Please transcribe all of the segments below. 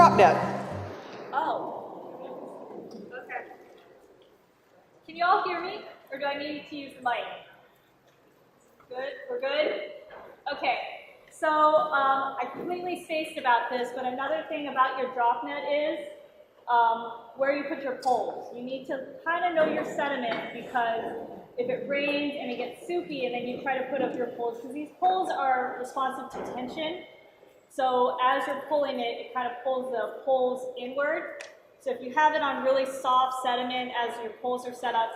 drop net. Oh. Okay. Can you all hear me? Or do I need to use the mic? Good? We're good? Okay. So I completely spaced about this, but another thing about your drop net is where you put your poles. You need to kind of know your sediment, because if it rains and it gets soupy and then you try to put up your poles, because these poles are responsive to tension. So as you're pulling it, it kind of pulls the poles inward. So if you have it on really soft sediment as your poles are set up,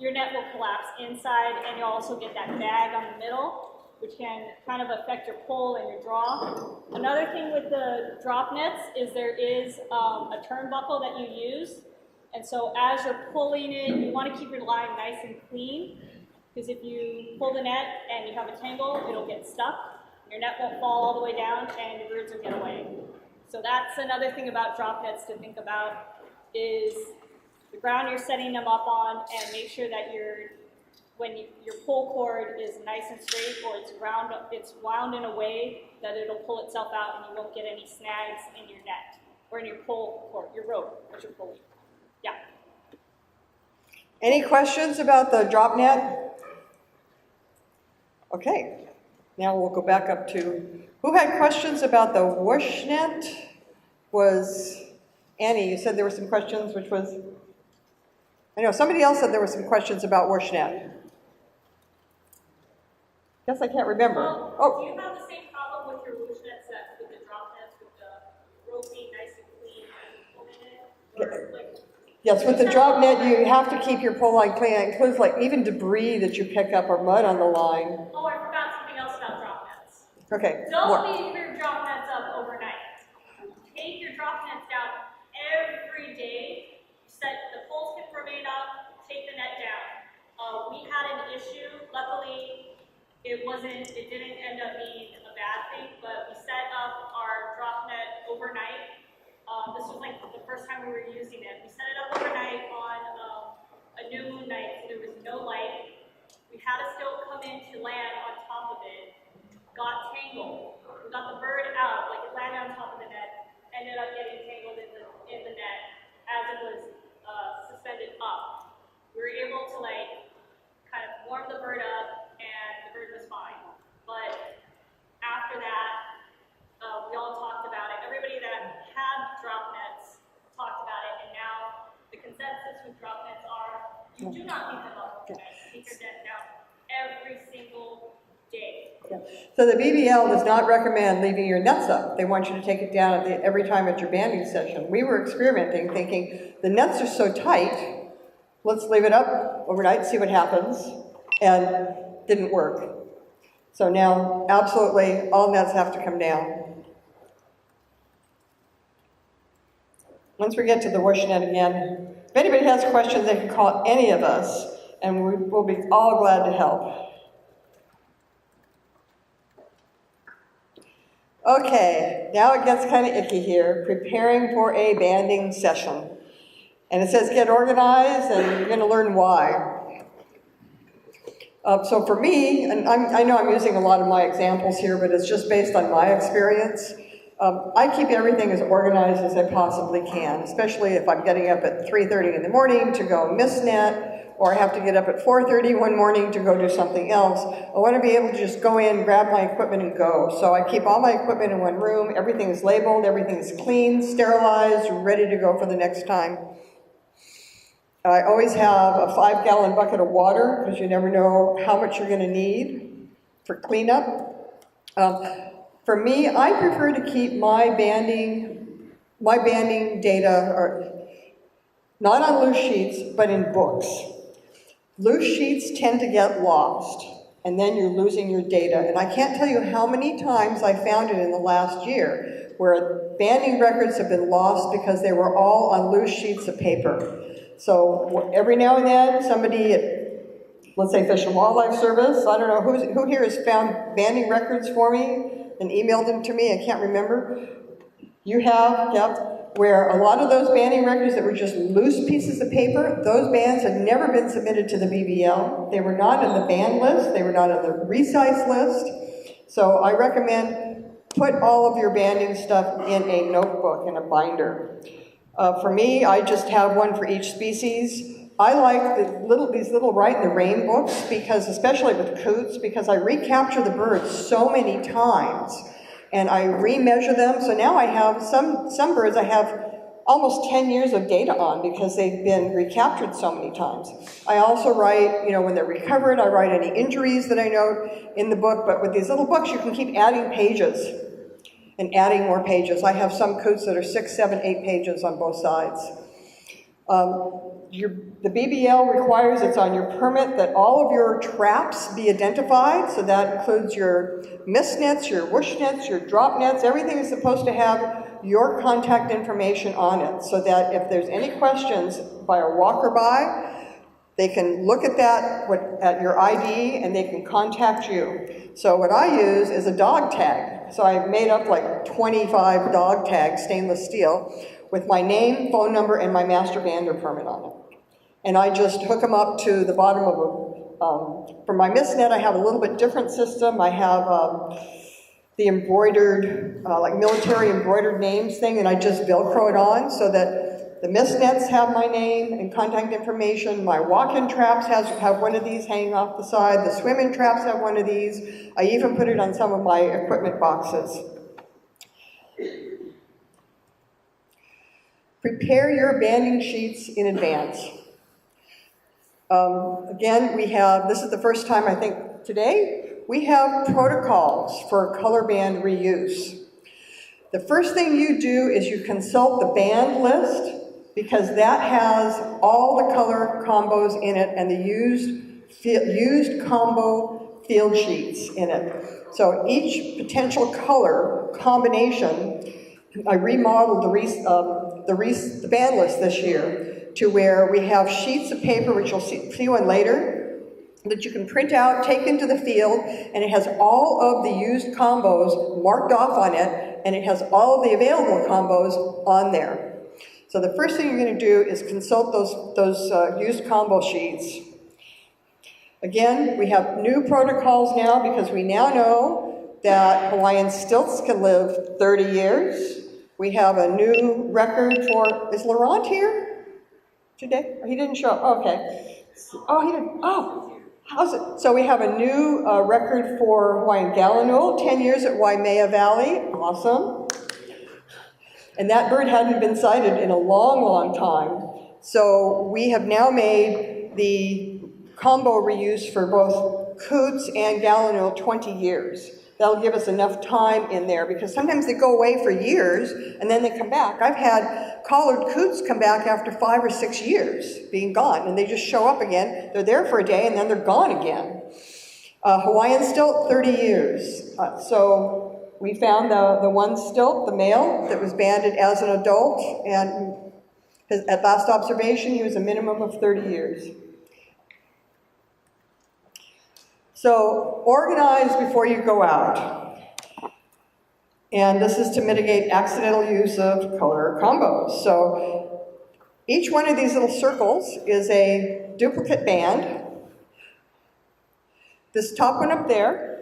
your net will collapse inside, and you'll also get that bag on the middle, which can kind of affect your pull and your draw. Another thing with the drop nets is there is a turnbuckle that you use. And so as you're pulling it, you want to keep your line nice and clean, because if you pull the net and you have a tangle, it'll get stuck. Your net won't fall all the way down and your birds will get away. So that's another thing about drop nets to think about, is the ground you're setting them up on, and make sure that your pull cord is nice and straight, or it's wound in a way that it'll pull itself out and you won't get any snags in your net or in your pull cord, your rope that you're pulling. Yeah. Any questions about the drop net? Okay, now we'll go back up to, who had questions about the whoosh net? Was Annie, you said there were some questions, which was, I know somebody else said there were some questions about whoosh net. Guess I can't remember. Well, do you have the same problem with your whoosh net sets, with the drop nets, with the rope being nice and clean and pulling it? Or, like, yes, with the drop net, you have to keep your pole line clean. It includes like even debris that you pick up or mud on the line. Oh, I forgot something else about drop nets. Okay. Don't leave your drop nets up overnight. Take your drop nets down every day. The poles can remain up. Take the net down. We had an issue. Luckily, it didn't end up being a bad thing, but we set up our drop net overnight. This was like the first time we were using it. We set it up overnight on a new moon night, so there was no light. We had a still come in to land on top of it. Got tangled. We got the bird out, like it landed on top of the net, ended up getting tangled in the net as it was suspended up. We were able to kind of warm the bird up, and the bird was fine. But after that, we all talked about it. Everybody that had drop nets talked about it, and now the consensus with drop nets are you do not leave them up overnight. Take your net down every single day. Yeah. So the BBL does not recommend leaving your nets up. They want you to take it down every time at your banding session. We were experimenting, thinking the nets are so tight, let's leave it up overnight, see what happens, and didn't work. So now, absolutely, all nets have to come down. Once we get to the whoosh net again, if anybody has questions, they can call any of us, and we'll be all glad to help. Okay, now it gets kind of icky here, preparing for a banding session. And it says get organized, and you're going to learn why. So for me, and I know I'm using a lot of my examples here, but it's just based on my experience. I keep everything as organized as I possibly can, especially if I'm getting up at 3:30 in the morning to go miss net, or I have to get up at 4:30 one morning to go do something else. I want to be able to just go in, grab my equipment, and go. So I keep all my equipment in one room. Everything is labeled, everything is clean, sterilized, ready to go for the next time. I always have a 5-gallon bucket of water, because you never know how much you're going to need for cleanup. For me, I prefer to keep my banding data not on loose sheets, but in books. Loose sheets tend to get lost, and then you're losing your data. And I can't tell you how many times I found it in the last year where banding records have been lost because they were all on loose sheets of paper. So every now and then, somebody at, let's say, Fish and Wildlife Service, I don't know who here has found banding records for me and emailed them to me, I can't remember. You have, yep, where a lot of those banding records that were just loose pieces of paper, those bands had never been submitted to the BBL. They were not on the band list, they were not on the resize list. So I recommend put all of your banding stuff in a notebook, in a binder. For me, I just have one for each species. I like these little Write in the Rain books, because, especially with coots, because I recapture the birds so many times, and I remeasure them. So now I have some birds I have almost 10 years of data on, because they've been recaptured so many times. I also write, when they're recovered, I write any injuries that I note in the book. But with these little books, you can keep adding pages and adding more pages. I have some coots that are 6, 7, 8 pages on both sides. The BBL requires, it's on your permit, that all of your traps be identified. So that includes your mist nets, your whoosh nets, your drop nets. Everything is supposed to have your contact information on it, so that if there's any questions by a walker by, they can look at that, at your ID, and they can contact you. So what I use is a dog tag. So I've made up like 25 dog tags, stainless steel, with my name, phone number, and my master bander permit on it. And I just hook them up to the bottom of for my mist net, I have a little bit different system. I have the embroidered, like military embroidered names thing, and I just Velcro it on so that the mist nets have my name and contact information. My walk-in traps have one of these hanging off the side. The swim-in traps have one of these. I even put it on some of my equipment boxes. Prepare your banding sheets in advance. Again, this is the first time, I think, today, we have protocols for color band reuse. The first thing you do is you consult the band list, because that has all the color combos in it and the used combo field sheets in it. So each potential color combination, I remodeled the band list this year to where we have sheets of paper, which you'll see one later, that you can print out, take into the field, and it has all of the used combos marked off on it, and it has all of the available combos on there. So the first thing you're going to do is consult those used combo sheets. Again, we have new protocols now, because we now know that Hawaiian stilts can live 30 years. We have a new record for, is Laurent here today? He didn't show up. Oh, okay. Oh, he didn't. Oh, how's it? So we have a new record for Hawaiian gallinule, 10 years at Waimea Valley. Awesome. And that bird hadn't been sighted in a long, long time. So we have now made the combo reuse for both coots and gallinule 20 years. That'll give us enough time in there, because sometimes they go away for years and then they come back. I've had collared coots come back after 5 or 6 years being gone, and they just show up again. They're there for a day and then they're gone again. Hawaiian stilt, 30 years. So we found the one stilt, the male, that was banded as an adult, and at last observation, he was a minimum of 30 years. So organize before you go out. And this is to mitigate accidental use of color combos. So each one of these little circles is a duplicate band. This top one up there,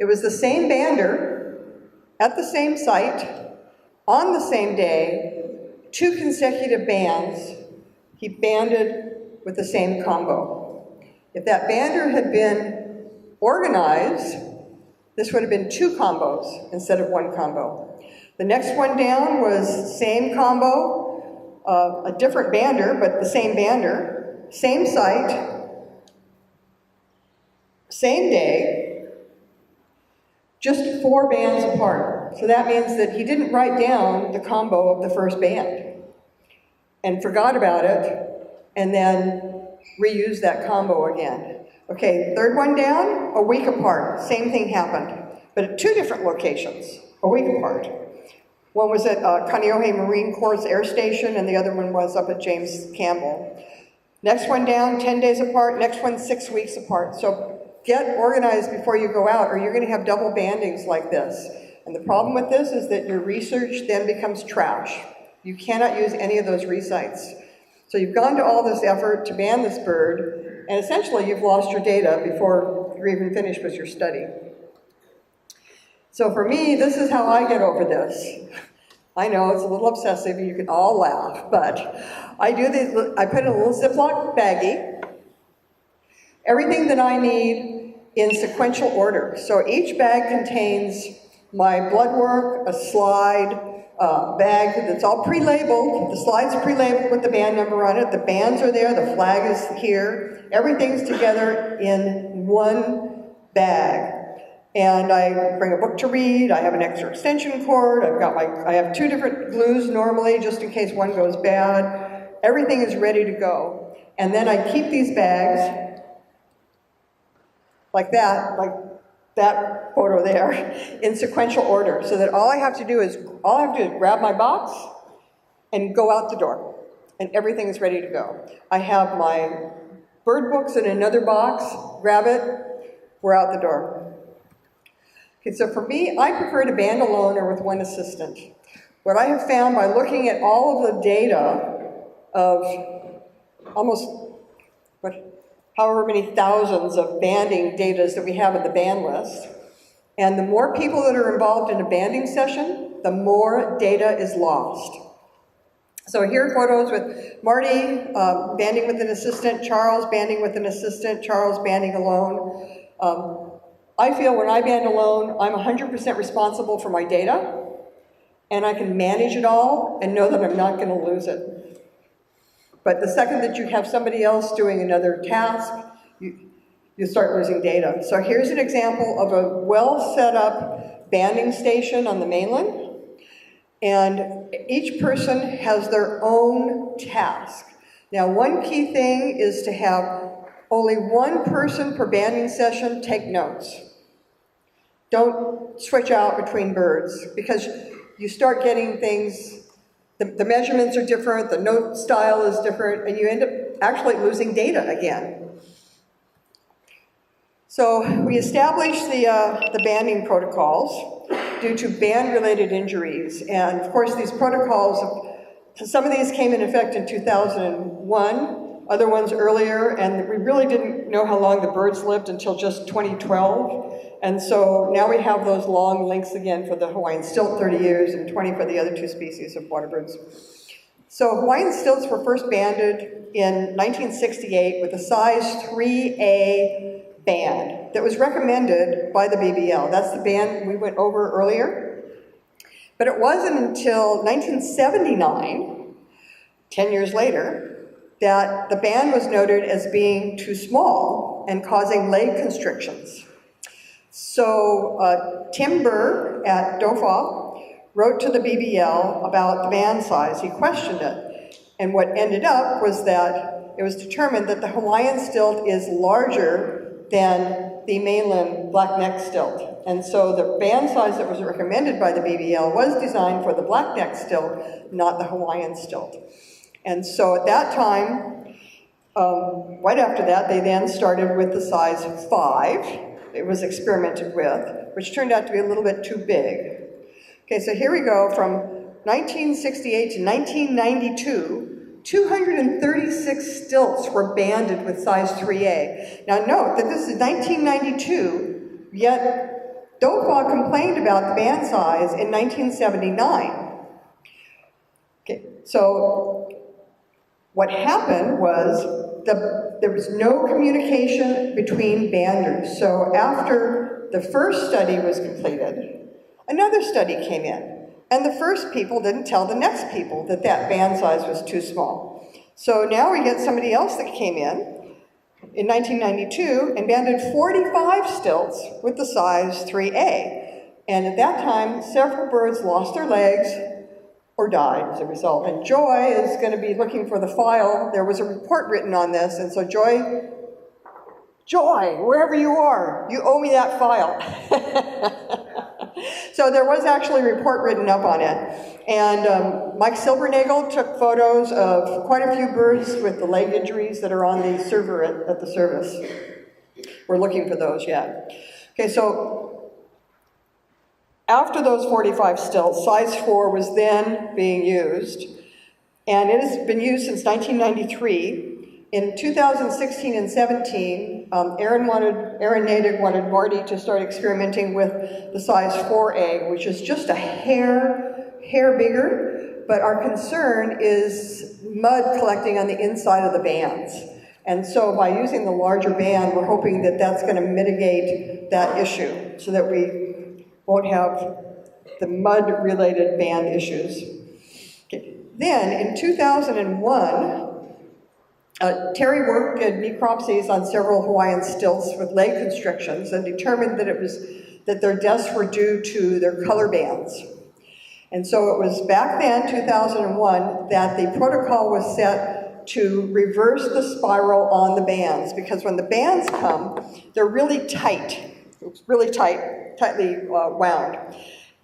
it was the same bander at the same site on the same day, 2 consecutive bands. He banded with the same combo. If that bander had been organized, this would have been 2 combos instead of 1 combo. The next one down was same combo, a different bander, but the same bander, same site, same day, just 4 bands apart. So that means that he didn't write down the combo of the first band and forgot about it, and then reuse that combo again. Okay, third one down, a week apart, same thing happened, but at 2 different locations, a week apart. One was at Kaneohe Marine Corps Air Station, and the other one was up at James Campbell. Next one down, 10 days apart, next one 6 weeks apart. So get organized before you go out, or you're going to have double bandings like this. And the problem with this is that your research then becomes trash. You cannot use any of those resites. So you've gone to all this effort to ban this bird, and essentially you've lost your data before you're even finished with your study. So for me, this is how I get over this. I know it's a little obsessive, you can all laugh, but I put in a little Ziploc baggie, everything that I need in sequential order. So each bag contains my blood work, a slide, bag that's all pre-labeled. The slide's pre-labeled with the band number on it. The bands are there, the flag is here. Everything's together in one bag. And I bring a book to read, I have an extra extension cord, I have 2 different glues normally, just in case one goes bad. Everything is ready to go. And then I keep these bags like that photo there, in sequential order, so that all I have to do is grab my box and go out the door, and everything is ready to go. I have my bird books in another box, grab it, we're out the door. Okay, so for me, I prefer to band alone or with one assistant. What I have found by looking at all of the data of almost, however many thousands of banding datas that we have in the band list, and the more people that are involved in a banding session, the more data is lost. So here are photos with Marty banding with an assistant, Charles banding with an assistant, Charles banding alone. I feel when I band alone, I'm 100% responsible for my data, and I can manage it all and know that I'm not going to lose it. But the second that you have somebody else doing another task, you start losing data. So here's an example of a well set up banding station on the mainland, and each person has their own task. Now, one key thing is to have only one person per banding session take notes. Don't switch out between birds, because you start getting things, the measurements are different, the note style is different, and you end up actually losing data again. So we established the banding protocols due to band-related injuries. And of course, these protocols, some of these came in effect in 2001, other ones earlier, and we really didn't know how long the birds lived until just 2012. And so now we have those long links again for the Hawaiian stilt, 30 years, and 20 for the other 2 species of water birds. So Hawaiian stilts were first banded in 1968 with a size 3A band that was recommended by the BBL. That's the band we went over earlier. But it wasn't until 1979, 10 years later, that the band was noted as being too small and causing leg constrictions. So Tim Burr at DOFA wrote to the BBL about the band size. He questioned it. And what ended up was that it was determined that the Hawaiian stilt is larger than the mainland blackneck stilt. And so the band size that was recommended by the BBL was designed for the blackneck stilt, not the Hawaiian stilt. And so at that time, right after that, they then started with the size 5. It was experimented with, which turned out to be a little bit too big. Okay, so here we go. From 1968 to 1992, 236 stilts were banded with size 3A. Now note that this is 1992, yet DOFA complained about the band size in 1979. Okay, so what happened was there was no communication between banders. So after the first study was completed, another study came in. And the first people didn't tell the next people that that band size was too small. So now we get somebody else that came in 1992 and banded 45 stilts with the size 3A. And at that time, several birds lost their legs or died as a result. And Joy is going to be looking for the file. There was a report written on this, and so Joy, wherever you are, you owe me that file. So there was actually a report written up on it. And Mike Silbernagel took photos of quite a few birds with the leg injuries that are on the server at the service. We're looking for those yet. Okay, so after those 45 stilts, size 4 was then being used. And it has been used since 1993. In 2016 and 17, Aaron Natick wanted Marty to start experimenting with the size 4A, which is just a hair bigger, but our concern is mud collecting on the inside of the bands. And so by using the larger band, we're hoping that that's going to mitigate that issue so that we won't have the mud-related band issues. Okay. Then in 2001, Terry did necropsies on several Hawaiian stilts with leg constrictions and determined that their deaths were due to their color bands. And so it was back then, 2001, that the protocol was set to reverse the spiral on the bands, because when the bands come, they're really tight, tightly wound.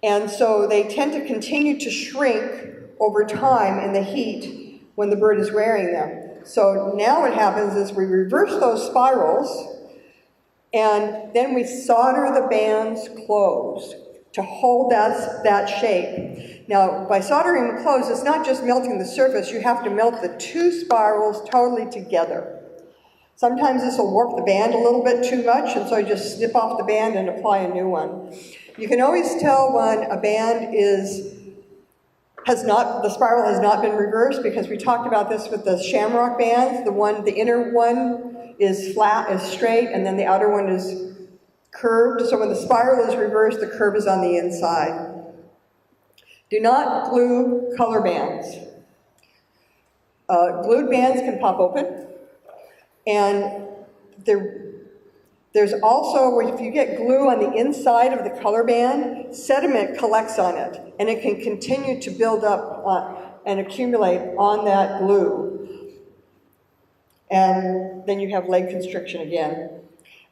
And so they tend to continue to shrink over time in the heat when the bird is wearing them. So now what happens is we reverse those spirals, and then we solder the bands closed to hold that shape. Now, by soldering them closed, it's not just melting the surface, you have to melt the two spirals totally together. Sometimes this will warp the band a little bit too much, and so you just snip off the band and apply a new one. You can always tell when a band the spiral has not been reversed, because we talked about this with the shamrock bands. The inner one is flat, is straight, and then the outer one is curved. So when the spiral is reversed, the curve is on the inside. Do not glue color bands. Glued bands can pop open, and there's also, if you get glue on the inside of the color band, sediment collects on it, and it can continue to build up and accumulate on that glue. And then you have leg constriction again.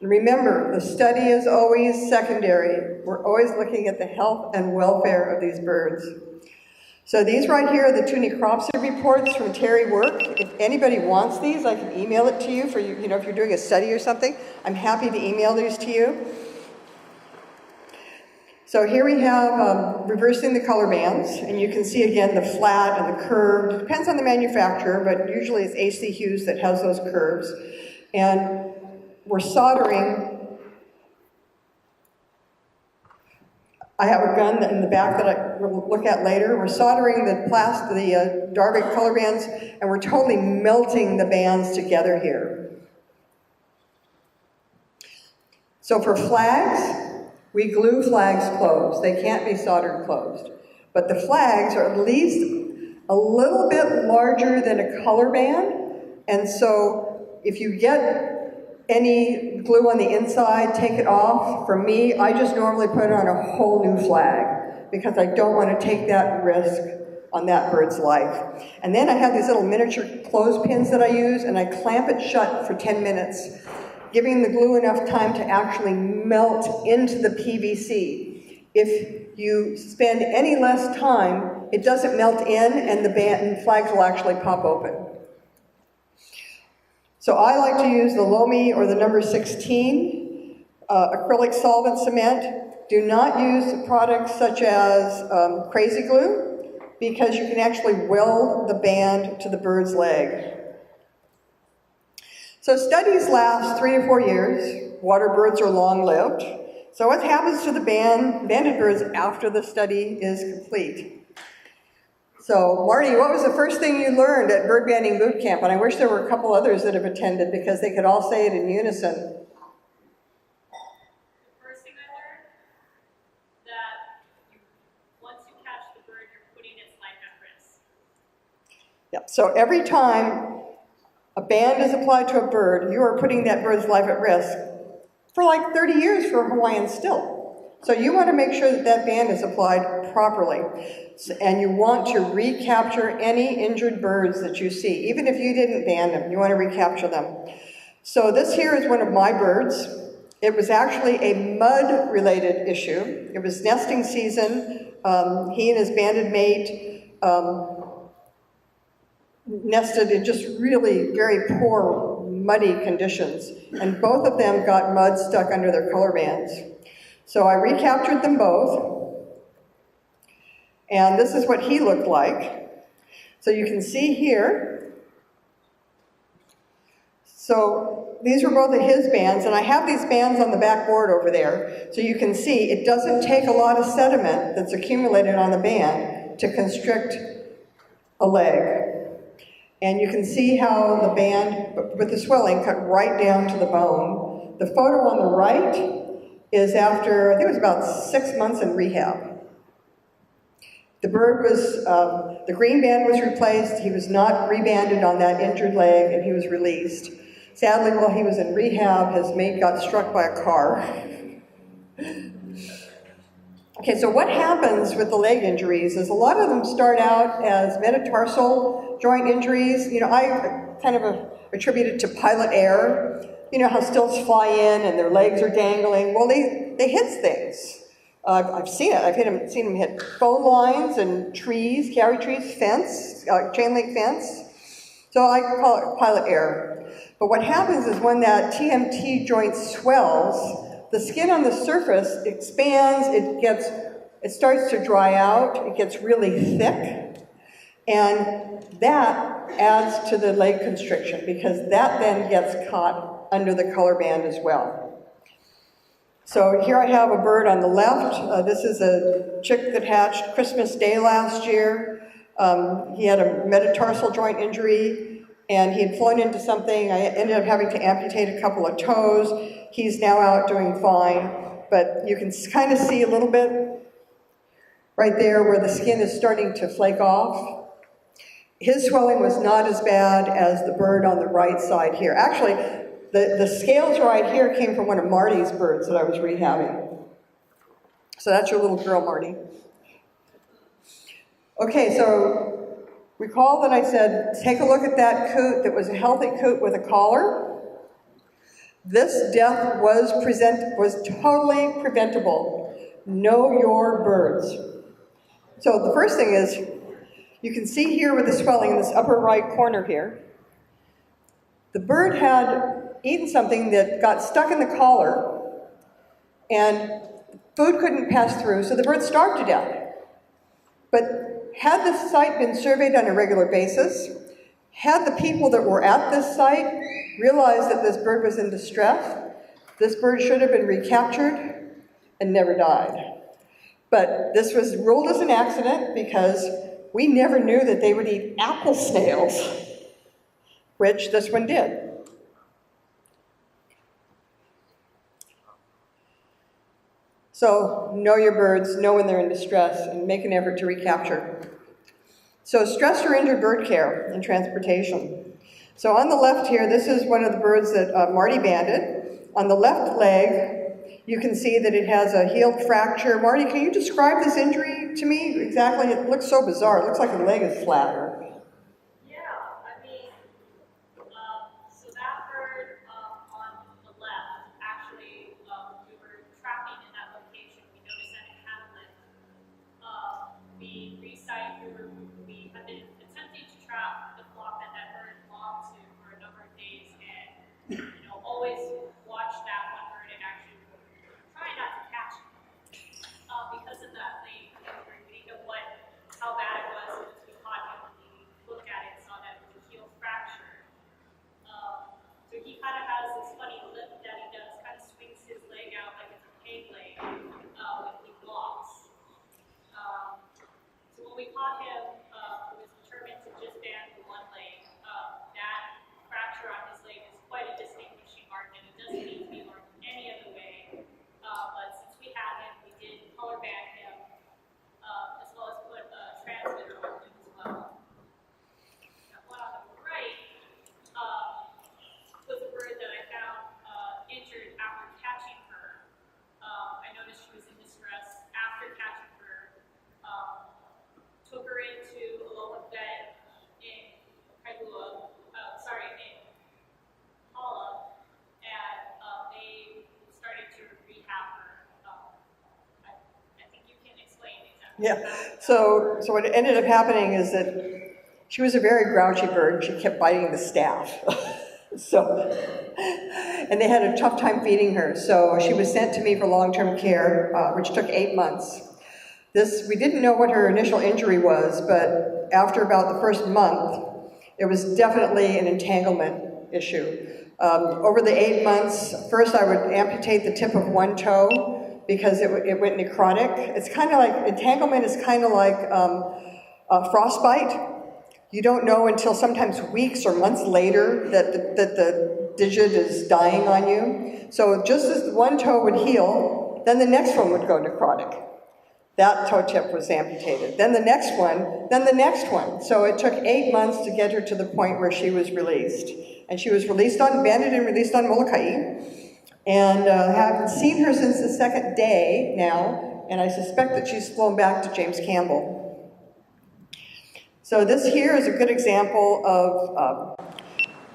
And remember, the study is always secondary. We're always looking at the health and welfare of these birds. So these right here are the 2 necropsy reports from Terry work. If anybody wants these, I can email it to you for if you're doing a study or something. I'm happy to email these to you. So here we have reversing the color bands, and you can see again the flat and the curved. It depends on the manufacturer, but usually it's AC Hughes that has those curves. And we're soldering. I have a gun in the back that I will look at later. We're soldering the Darvik color bands, and we're totally melting the bands together here. So for flags, we glue flags closed. They can't be soldered closed. But the flags are at least a little bit larger than a color band, and so if you get any glue on the inside, take it off. For me, I just normally put on a whole new flag because I don't want to take that risk on that bird's life. And then I have these little miniature clothespins that I use, and I clamp it shut for 10 minutes, giving the glue enough time to actually melt into the PVC. If you spend any less time, it doesn't melt in, and the flags will actually pop open. So I like to use the Lomi or the number 16 acrylic solvent cement. Do not use products such as Crazy Glue, because you can actually weld the band to the bird's leg. So studies last 3 to 4 years. Water birds are long-lived. So what happens to the banded birds after the study is complete? So, Marty, what was the first thing you learned at bird banding boot camp? And I wish there were a couple others that have attended, because they could all say it in unison. The first thing I learned, that once you catch the bird, you're putting its life at risk. Yep. So every time a band is applied to a bird, you are putting that bird's life at risk for like 30 years for a Hawaiian stilt. So you want to make sure that that band is applied properly. And you want to recapture any injured birds that you see. Even if you didn't band them, you want to recapture them. So this here is one of my birds. It was actually a mud-related issue. It was nesting season. He and his banded mate nested in just really very poor, muddy conditions. And both of them got mud stuck under their color bands. So I recaptured them both. And this is what he looked like. So you can see here, So these were both of his bands, and I have these bands on the back board over there, so you can see it doesn't take a lot of sediment that's accumulated on the band to constrict a leg. And you can see how the band, with the swelling, cut right down to the bone. The photo on the right is after, I think it was about 6 months in rehab. The bird was, the green band was replaced, he was not rebanded on that injured leg, and he was released. Sadly, while he was in rehab, his mate got struck by a car. Okay, so what happens with the leg injuries is a lot of them start out as metatarsal joint injuries. You know, I kind of attribute it to pilot error. You know how stilts fly in and their legs are dangling? Well, they hit things. I've seen it. I've seen them hit phone lines and trees, carry trees, fence, chain link fence. So I call it pilot error. But what happens is when that TMT joint swells, the skin on the surface expands, it starts to dry out, it gets really thick, and that adds to the leg constriction because that then gets caught under the color band as well. So here I have a bird on the left. This is a chick that hatched Christmas Day last year. He had a metatarsal joint injury, and he had flown into something. I ended up having to amputate a couple of toes. He's now out doing fine, but you can kind of see a little bit right there where the skin is starting to flake off. His swelling was not as bad as the bird on the right side here. Actually, the scales right here came from one of Marty's birds that I was rehabbing. So that's your little girl, Marty. Okay, so recall that I said, take a look at that coot that was a healthy coot with a collar. This death was totally preventable. Know your birds. So the first thing is, you can see here with the swelling in this upper right corner here, the bird had eaten something that got stuck in the collar, and food couldn't pass through, so the bird starved to death. But had the site been surveyed on a regular basis, had the people that were at this site realized that this bird was in distress, this bird should have been recaptured and never died. But this was ruled as an accident because we never knew that they would eat apple snails, which this one did. So know your birds, know when they're in distress, and make an effort to recapture. So stressed or injured bird care and transportation. So on the left here, this is one of the birds that Marty banded. On the left leg, you can see that it has a healed fracture. Marty, can you describe this injury to me exactly? It looks so bizarre. It looks like the leg is flat. So that bird on the left, actually, we were trapping in that location. We noticed that it had a limp. We have been attempting to trap the flock that bird belonged to for a number of days, and always watch that one bird and actually try not to catch it because of that leg injury. We didn't know how bad it was until we caught him and we looked at it and saw that it was a healed fracture. So he kind of has this funny lip that he does, kind of swings his leg out like it's a peg leg when he walks. So when we caught him, he was determined to just band the one leg. That fracture on his leg is quite a distinguishing mark, and it doesn't need to be marked any other way. But since we had him, we did color band him, as well as put a transmitter on him as well. That one on the right was a bird that I found injured after catching her. I noticed she was in distress after catching her. Took her into a local vet in Hala, and they started to rehab her. I think you can explain exactly. Yeah, so what ended up happening is that she was a very grouchy bird. She kept biting the staff. And they had a tough time feeding her. So she was sent to me for long-term care, which took 8 months. We didn't know what her initial injury was, but after about the first month, it was definitely an entanglement issue. Over the 8 months, first I would amputate the tip of one toe because it went necrotic. It's kind of like, entanglement is kind of like frostbite. You don't know until sometimes weeks or months later that the digit is dying on you. So just as one toe would heal, then the next one would go necrotic. That toe tip was amputated. Then the next one, then the next one. So it took 8 months to get her to the point where she was released. And she was banded and released on Molokai. And I haven't seen her since the second day now, and I suspect that she's flown back to James Campbell. So this here is a good example of,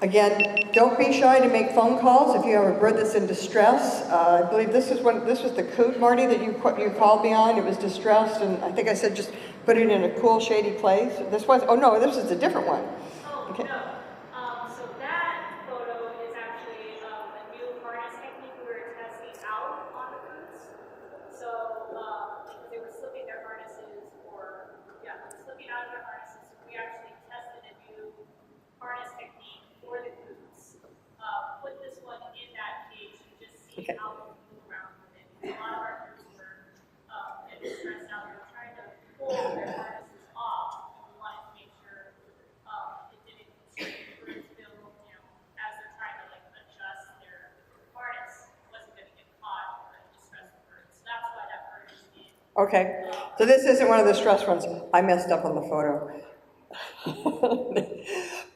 again, don't be shy to make phone calls if you have a bird that's in distress. I believe this was the coot, Marty, that you called me on. It was distressed, and I think I said just put it in a cool, shady place. Oh no, this is a different one. Oh, okay. No. So that photo is actually a new harness technique we were testing out on the coots. So because they were slipping their harnesses, slipping out of their harnesses, so we actually tested a new harness technique for the coots. Put this one in that cage and just see how we move around with it. A lot of our coots were getting stressed out. They were trying to pull their harnesses off, and we wanted to make sure it didn't constrain the birds feel, as they're trying to adjust their harness, wasn't going to get caught or distress the birds. So that's why that bird is in. Okay, so this isn't one of the stress ones. I messed up on the photo.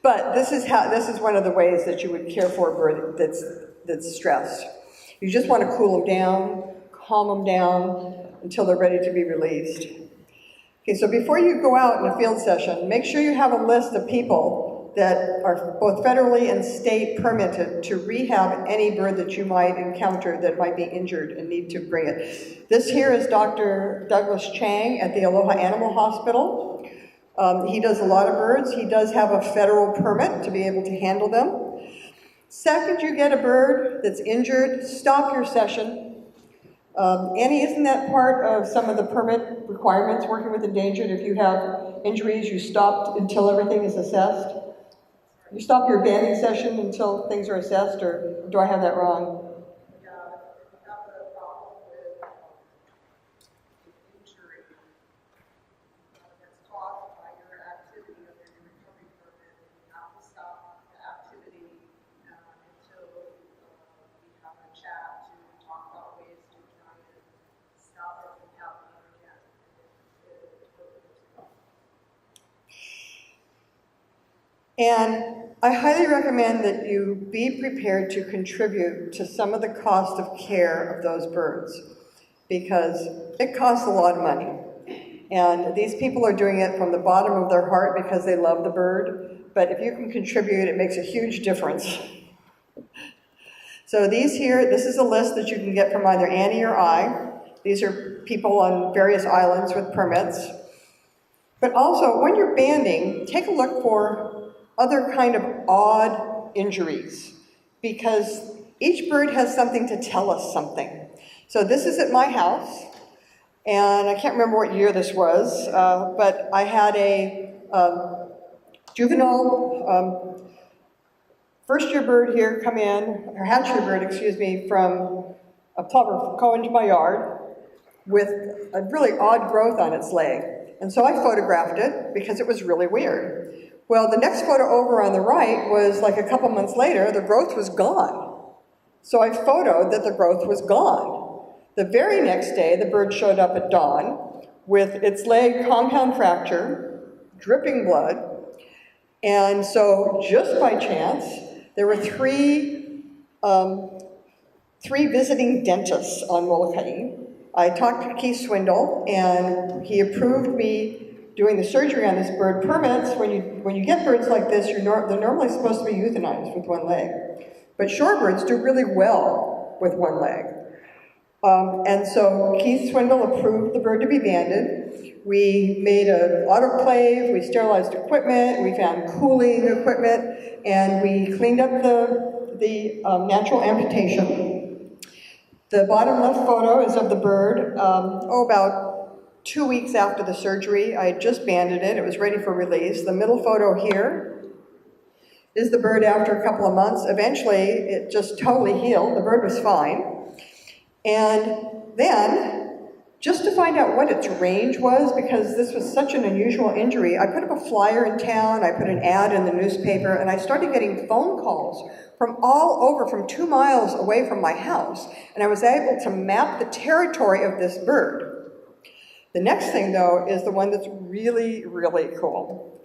But this is one of the ways that you would care for a bird that's stressed. You just want to cool them down, calm them down until they're ready to be released. Okay, so before you go out in a field session, make sure you have a list of people that are both federally and state permitted to rehab any bird that you might encounter that might be injured and need to bring it. This here is Dr. Douglas Chang at the Aloha Animal Hospital. He does a lot of birds. He does have a federal permit to be able to handle them. Second you get a bird that's injured, stop your session. Annie, isn't that part of some of the permit requirements working with endangered? If you have injuries, you stop until everything is assessed? You stop your banding session until things are assessed, or do I have that wrong? And I highly recommend that you be prepared to contribute to some of the cost of care of those birds, because it costs a lot of money. And these people are doing it from the bottom of their heart because they love the bird, but if you can contribute, it makes a huge difference. So this is a list that you can get from either Annie or I. These are people on various islands with permits. But also, when you're banding, take a look for other kind of odd injuries, because each bird has something to tell us something. So this is at my house, and I can't remember what year this was, but I had a juvenile first-year bird here come in, or hatchery bird, excuse me, from a plover go into my yard with a really odd growth on its leg. And so I photographed it because it was really weird. Well, the next photo over on the right was like a couple months later, the growth was gone. So I photoed that the growth was gone. The very next day, the bird showed up at dawn with its leg compound fracture, dripping blood. And so just by chance, there were three visiting dentists on Molokai. I talked to Keith Swindle, and he approved me doing the surgery on this bird. Permits, when you get birds like this, they're normally supposed to be euthanized with one leg. But shorebirds do really well with one leg. And so Keith Swindle approved the bird to be banded. We made an autoclave, we sterilized equipment, we found cooling equipment, and we cleaned up the natural amputation. The bottom left photo is of the bird, about 2 weeks after the surgery. I had just banded it. It was ready for release. The middle photo here is the bird after a couple of months. Eventually, it just totally healed. The bird was fine. And then, just to find out what its range was, because this was such an unusual injury, I put up a flyer in town, I put an ad in the newspaper, and I started getting phone calls from all over, from 2 miles away from my house, and I was able to map the territory of this bird. The next thing, though, is the one that's really, really cool,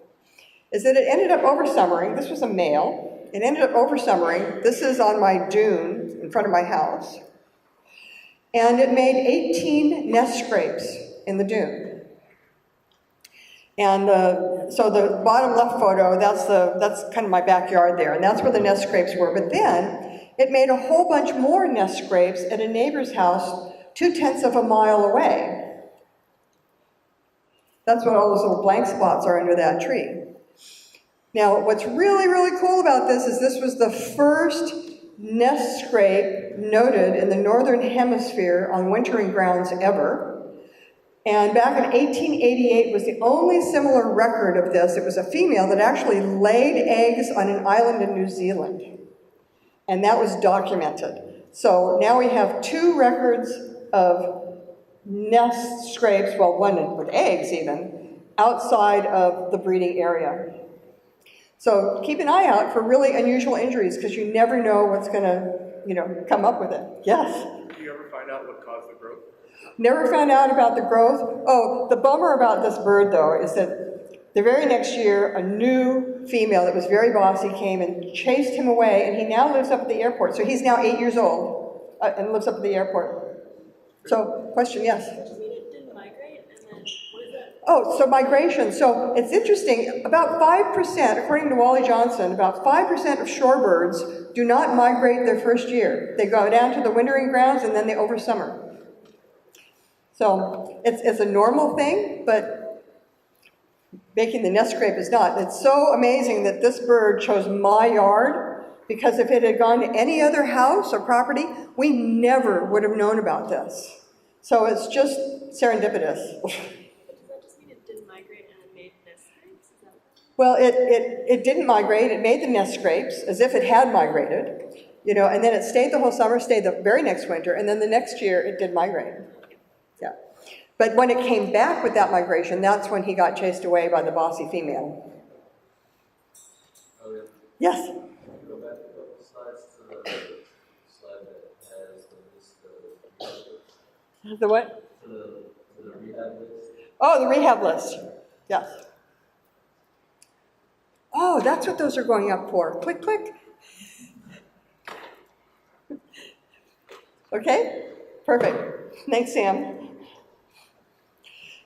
is that it ended up oversummering. This was a male. It ended up oversummering. This is on my dune in front of my house. And it made 18 nest scrapes in the dune. And so the bottom left photo, that's kind of my backyard there, and that's where the nest scrapes were. But then it made a whole bunch more nest scrapes at a neighbor's house 2/10 of a mile away. That's what all those little blank spots are under that tree. Now, what's really, really cool about this is this was the first nest scrape noted in the northern hemisphere on wintering grounds ever. And back in 1888 was the only similar record of this. It was a female that actually laid eggs on an island in New Zealand. And that was documented. So now we have 2 records of nest scrapes, well, one with eggs even, outside of the breeding area. So keep an eye out for really unusual injuries, because you never know what's going to, come up with it. Yes? Did you ever find out what caused the growth? Never found out about the growth. Oh, the bummer about this bird, though, is that the very next year, a new female that was very bossy came and chased him away, and he now lives up at the airport. So he's now 8 years old and lives up at the airport. So, question, yes? Oh, so migration. So it's interesting, about 5%, according to Wally Johnson, about 5% of shorebirds do not migrate their first year. They go down to the wintering grounds and then they oversummer. So it's a normal thing, but making the nest scrape is not. It's so amazing that this bird chose my yard, because if it had gone to any other house or property, we never would have known about this. So it's just serendipitous. Well, it didn't migrate. It made the nest scrapes as if it had migrated, and then it stayed the whole summer, stayed the very next winter, and then the next year it did migrate. Yeah. But when it came back with that migration, that's when he got chased away by the bossy female. Oh, yeah. Yes? Go back a couple slides to the slide that has the list of The what? to the rehab list. Oh, the rehab list. Yes. Oh, that's what those are going up for. Click, click. Okay, perfect. Thanks, Sam.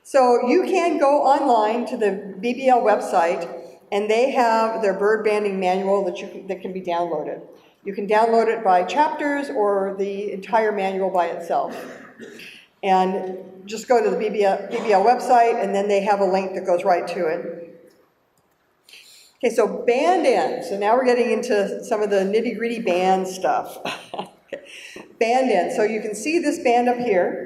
So you can go online to the BBL website, and they have their bird banding manual that can be downloaded. You can download it by chapters or the entire manual by itself. And just go to the BBL website, and then they have a link that goes right to it. Okay, so band ends. So now we're getting into some of the nitty-gritty band stuff. Band ends. So you can see this band up here,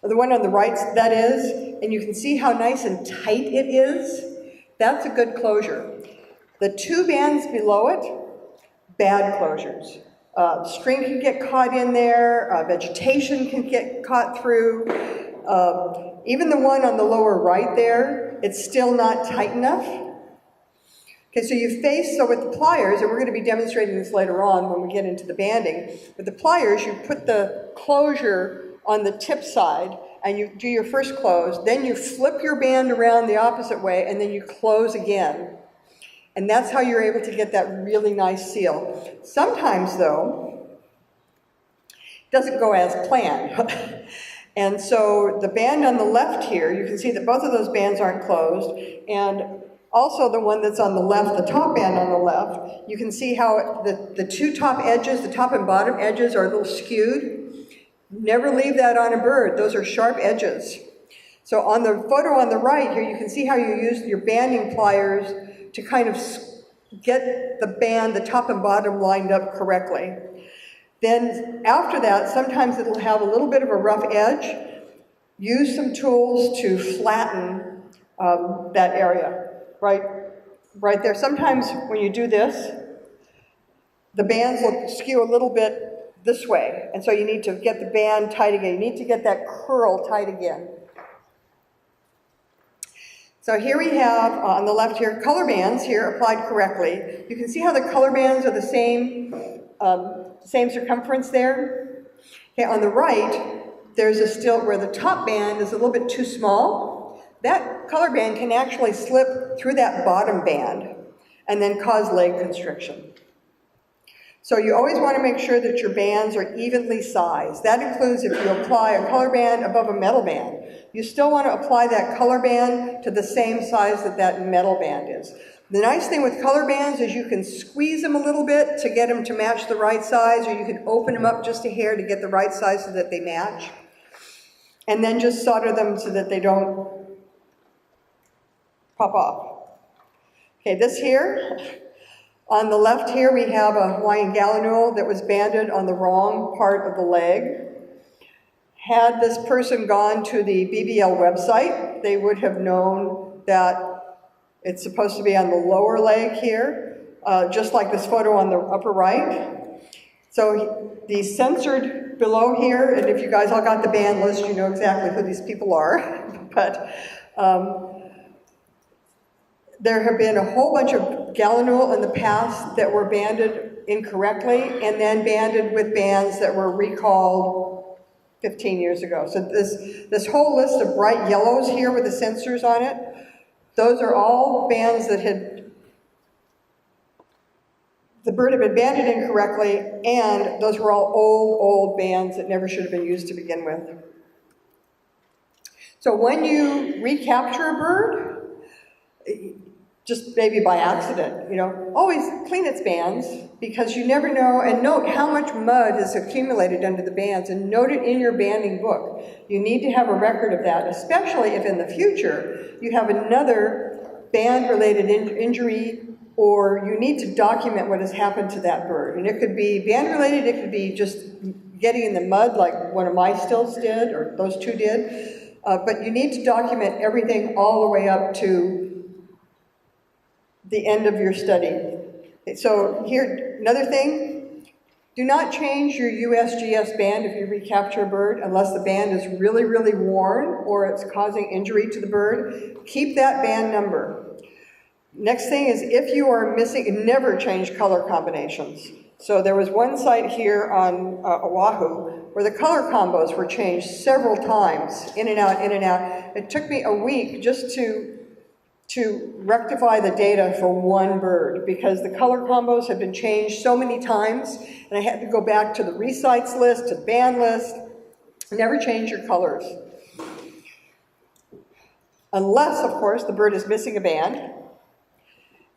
or the one on the right, that is, and you can see how nice and tight it is. That's a good closure. The 2 bands below it, bad closures. String can get caught in there, vegetation can get caught through. Even the one on the lower right there, it's still not tight enough. Okay, so so with the pliers, and we're going to be demonstrating this later on when we get into the banding, with the pliers, you put the closure on the tip side, and you do your first close, then you flip your band around the opposite way, and then you close again. And that's how you're able to get that really nice seal. Sometimes, though, it doesn't go as planned. And so the band on the left here, you can see that both of those bands aren't closed, and also the one that's on the left, the top band on the left, you can see how the 2 top edges, the top and bottom edges, are a little skewed. Never leave that on a bird. Those are sharp edges. So on the photo on the right here, you can see how you use your banding pliers to kind of get the band, the top and bottom, lined up correctly. Then after that, sometimes it'll have a little bit of a rough edge. Use some tools to flatten that area, right right there. Sometimes when you do this, the bands will skew a little bit this way, and so you need to get the band tight again. You need to get that curl tight again. So here we have, on the left here, color bands here applied correctly. You can see how the color bands are the same circumference there. Okay, on the right, there's a stilt where the top band is a little bit too small. That color band can actually slip through that bottom band and then cause leg constriction. So you always want to make sure that your bands are evenly sized. That includes if you apply a color band above a metal band. You still want to apply that color band to the same size that that metal band is. The nice thing with color bands is you can squeeze them a little bit to get them to match the right size, or you can open them up just a hair to get the right size so that they match. And then just solder them so that they don't pop off. Okay, this here, on the left here we have a Hawaiian gallinule that was banded on the wrong part of the leg. Had this person gone to the BBL website, they would have known that it's supposed to be on the lower leg here, just like this photo on the upper right. So the censored below here, and if you guys all got the band list, you know exactly who these people are. But there have been a whole bunch of gallinule in the past that were banded incorrectly, and then banded with bands that were recalled 15 years ago. So this whole list of bright yellows here with the sensors on it, those are all bands that the bird had been banded incorrectly, and those were all old bands that never should have been used to begin with. So when you recapture a bird, just maybe by accident, always clean its bands, because you never know, and note how much mud is accumulated under the bands, and note it in your banding book. You need to have a record of that, especially if in the future you have another band-related injury, or you need to document what has happened to that bird. And it could be band-related, it could be just getting in the mud like one of my stilts did, or those two did, but you need to document everything all the way up to the end of your study. So here, another thing, do not change your USGS band if you recapture a bird unless the band is really, really worn or it's causing injury to the bird. Keep that band number. Next thing is, if you are missing, never change color combinations. So there was one site here on Oahu where the color combos were changed several times, in and out, in and out. It took me a week just to rectify the data for one bird, because the color combos had been changed so many times, and I had to go back to the recites list, to the band list. Never change your colors. Unless, of course, the bird is missing a band.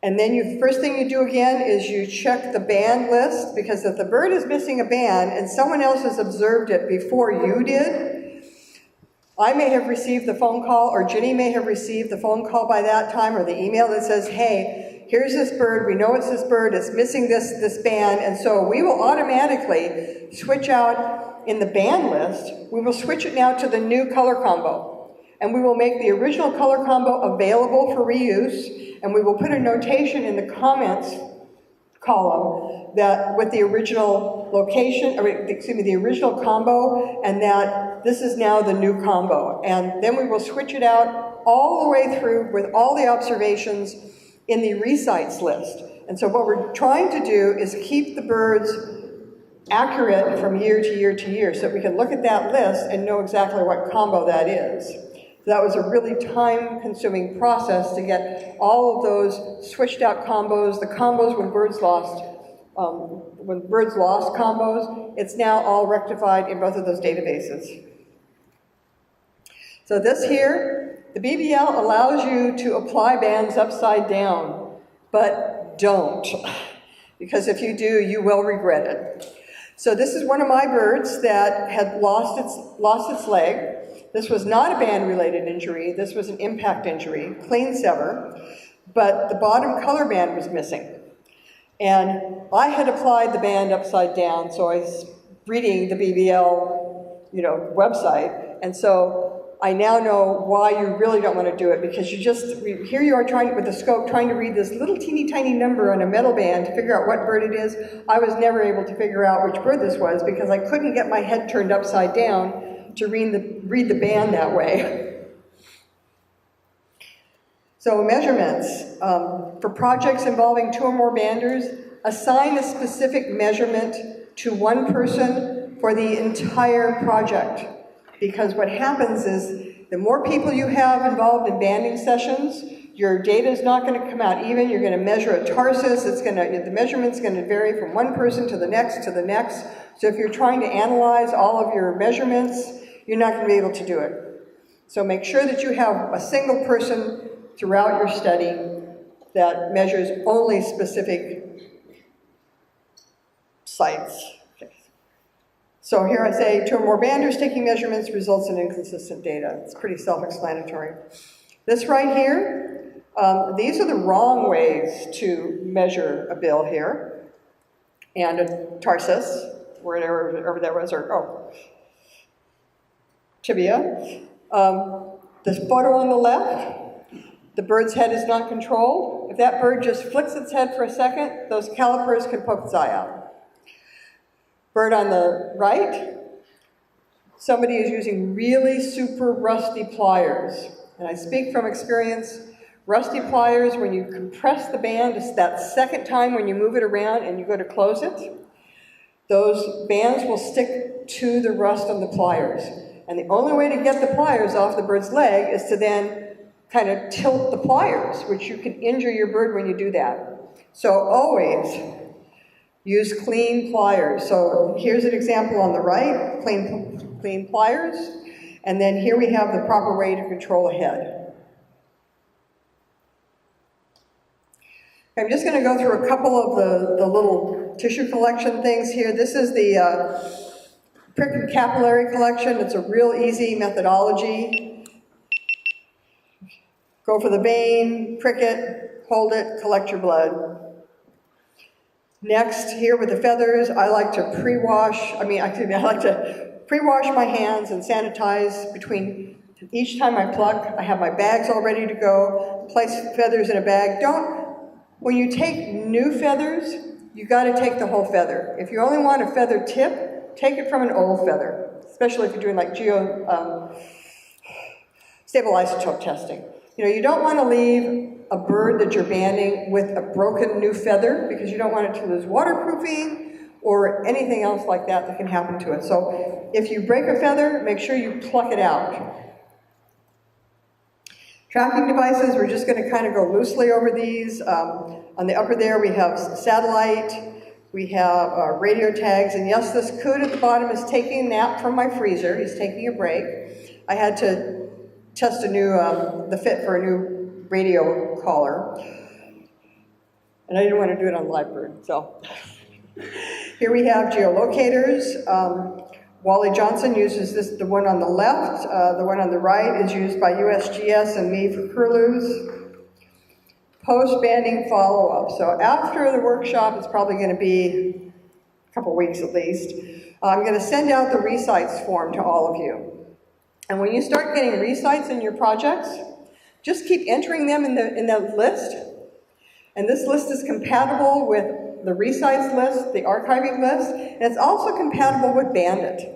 And then first thing you do again is you check the band list, because if the bird is missing a band and someone else has observed it before you did, I may have received the phone call, or Ginny may have received the phone call by that time, or the email that says, hey, here's this bird, we know it's this bird, it's missing this band, and so we will automatically switch out in the band list, we will switch it now to the new color combo. And we will make the original color combo available for reuse, and we will put a notation in the comments column that with the original location, the original combo, and that this is now the new combo. And then we will switch it out all the way through with all the observations in the recites list. And so what we're trying to do is keep the birds accurate from year to year to year, so that we can look at that list and know exactly what combo that is. That was a really time-consuming process to get all of those switched-out combos, the combos when birds lost combos. It's now all rectified in both of those databases. So this here, the BBL allows you to apply bands upside down, but don't, because if you do, you will regret it. So this is one of my birds that had lost its leg. This was not a band-related injury. This was an impact injury, clean sever, but the bottom color band was missing. And I had applied the band upside down, so I was reading the BBL, website, and so I now know why you really don't want to do it, because here you are trying, with the scope, trying to read this little teeny tiny number on a metal band to figure out what bird it is. I was never able to figure out which bird this was because I couldn't get my head turned upside down to read the band that way. So measurements. For projects involving 2 or more banders, assign a specific measurement to one person for the entire project. Because what happens is, the more people you have involved in banding sessions, your data is not going to come out even. You're going to measure a tarsus. The measurement's going to vary from one person to the next to the next. So if you're trying to analyze all of your measurements, you're not going to be able to do it. So make sure that you have a single person throughout your study that measures only specific sites. So here I say 2 or more banders taking measurements results in inconsistent data. It's pretty self-explanatory. This right here, these are the wrong ways to measure a bill here. And a tarsus, wherever that was, tibia. This photo on the left, the bird's head is not controlled. If that bird just flicks its head for a second, those calipers can poke its eye out. Bird on the right, somebody is using really super rusty pliers. And I speak from experience, rusty pliers, when you compress the band, it's that second time when you move it around and you go to close it, those bands will stick to the rust on the pliers. And the only way to get the pliers off the bird's leg is to then kind of tilt the pliers, which you can injure your bird when you do that. So always use clean pliers. So here's an example on the right, clean pliers. And then here we have the proper way to control a head. I'm just going to go through a couple of the little tissue collection things here. This is the prick and capillary collection. It's a real easy methodology. Go for the vein, prick it, hold it, collect your blood. Next, here with the feathers, I like to pre-wash my hands and sanitize between each time I pluck. I have my bags all ready to go, place feathers in a bag. When you take new feathers, you got to take the whole feather. If you only want a feather tip, take it from an old feather, especially if you're doing like stable isotope testing. You don't want to leave a bird that you're banding with a broken new feather because you don't want it to lose waterproofing or anything else like that can happen to it. So if you break a feather, make sure you pluck it out. Tracking devices, we're just going to kind of go loosely over these. On the upper there we have satellite, we have radio tags, and yes, this coot at the bottom is taking a nap from my freezer. He's taking a break. I had to test the fit for a new radio collar. And I didn't want to do it on live bird, so. Here we have geolocators. Wally Johnson uses the one on the left. The one on the right is used by USGS and me for curlews. Post-banding follow-up. So after the workshop, it's probably going to be a couple weeks at least. I'm going to send out the recites form to all of you. And when you start getting recites in your projects, just keep entering them in the list. And this list is compatible with the recites list, the archiving list, and it's also compatible with Bandit.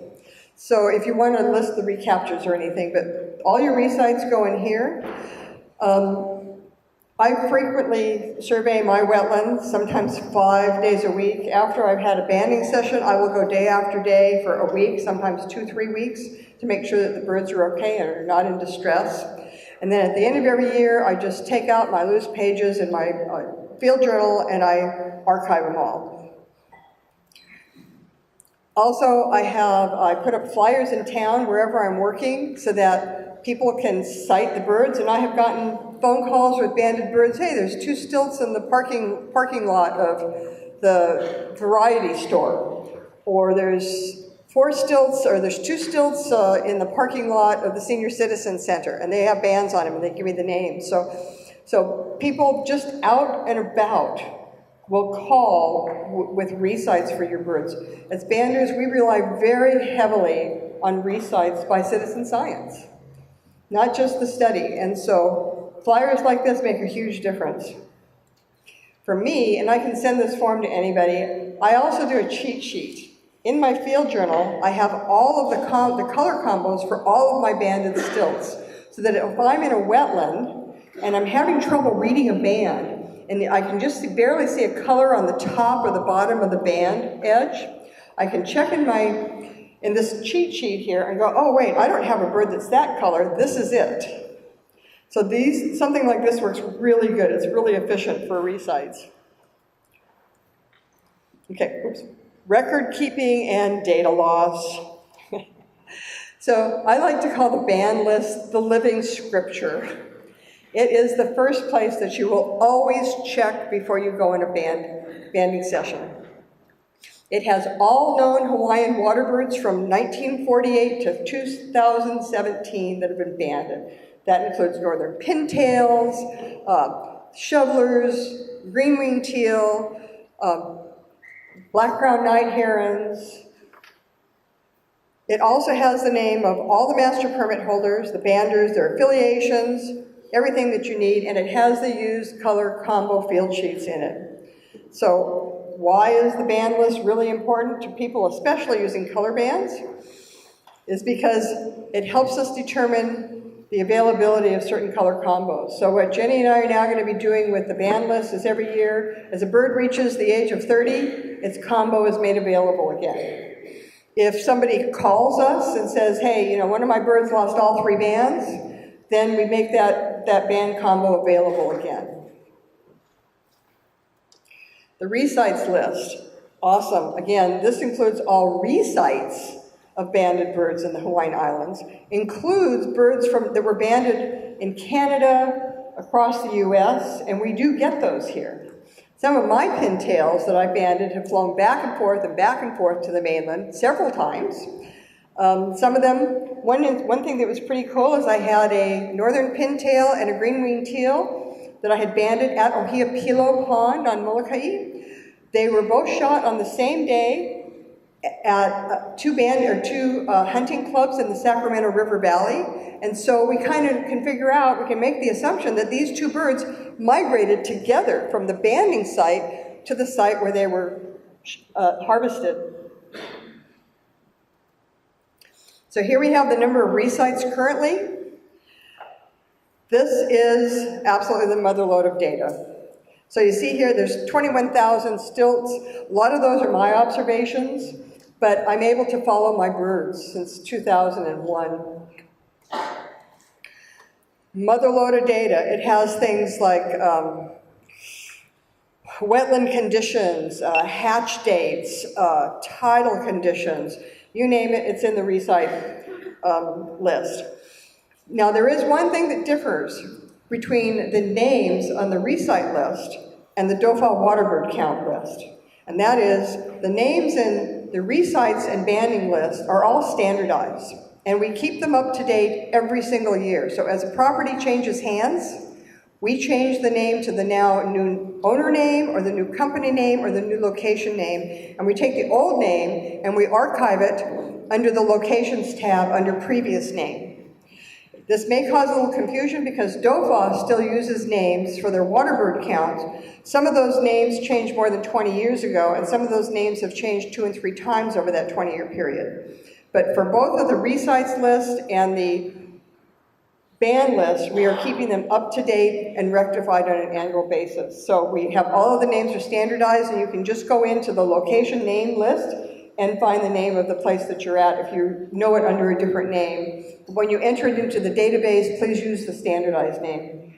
So if you want to list the recaptures or anything, but all your recites go in here. I frequently survey my wetlands, sometimes 5 days a week. After I've had a banding session, I will go day after day for a week, sometimes 2-3 weeks, to make sure that the birds are okay and are not in distress. And then at the end of every year, I just take out my loose pages in my field journal and I archive them all. Also, I put up flyers in town wherever I'm working so that people can cite the birds, and I have gotten phone calls with banded birds. Hey, there's 2 stilts in the parking lot of the variety store, or there's 4 stilts, or there's 2 stilts in the parking lot of the Senior Citizen Center, and they have bands on them, and they give me the names. So people just out and about will call with recites for your birds. As banders, we rely very heavily on recites by citizen science. not just the study. And so flyers like this make a huge difference. For me, and I can send this form to anybody, I also do a cheat sheet. In my field journal, I have all of the color combos for all of my banded stilts, so that if I'm in a wetland and I'm having trouble reading a band, and I can just barely see a color on the top or the bottom of the band edge, I can check in this cheat sheet here and go, oh wait, I don't have a bird that's that color, this is it. So something like this works really good. It's really efficient for resites. Okay, oops. Record keeping and data loss. So I like to call the band list the living scripture. It is the first place that you will always check before you go in a banding session. It has all known Hawaiian water birds from 1948 to 2017 that have been banded. That includes northern pintails, shovelers, green-winged teal, black-crowned night herons. It also has the name of all the master permit holders, the banders, their affiliations, everything that you need, and it has the used color combo field sheets in it. So why is the band list really important to people, especially using color bands? Is because it helps us determine the availability of certain color combos. So what Jenny and I are now going to be doing with the band list is every year, as a bird reaches the age of 30, its combo is made available again. If somebody calls us and says, hey, one of my birds lost all 3 bands, then we make that band combo available again. The resites list, awesome. Again, this includes all resites of banded birds in the Hawaiian Islands, includes birds that were banded in Canada, across the US, and we do get those here. Some of my pintails that I banded have flown back and forth to the mainland several times. Some of them, one thing that was pretty cool is I had a northern pintail and a green-winged teal that I had banded at Ohiapilo Pond on Molokai. They were both shot on the same day at two hunting clubs in the Sacramento River Valley. And so we kind of can we can make the assumption that these 2 birds migrated together from the banding site to the site where they were harvested. So here we have the number of resites currently. This is absolutely the mother lode of data. So you see here, there's 21,000 stilts. A lot of those are my observations, but I'm able to follow my birds since 2001. Mother lode of data. It has things like wetland conditions, hatch dates, tidal conditions. You name it, it's in the recite list. Now, there is one thing that differs between the names on the recite list and the Dauphin waterbird count list. And that is, the names in the resites and banding list are all standardized. And we keep them up to date every single year. So as a property changes hands, we change the name to the now new owner name, or the new company name, or the new location name. And we take the old name and we archive it under the locations tab under previous name. This may cause a little confusion because Dauphin still uses names for their waterbird count. Some of those names changed more than 20 years ago, and some of those names have changed 2 and 3 times over that 20-year period. But for both of the resites list and the band list, we are keeping them up to date and rectified on an annual basis. So we have all of the names are standardized, and you can just go into the location name list and find the name of the place that you're at if you know it under a different name. When you enter it into the database, please use the standardized name.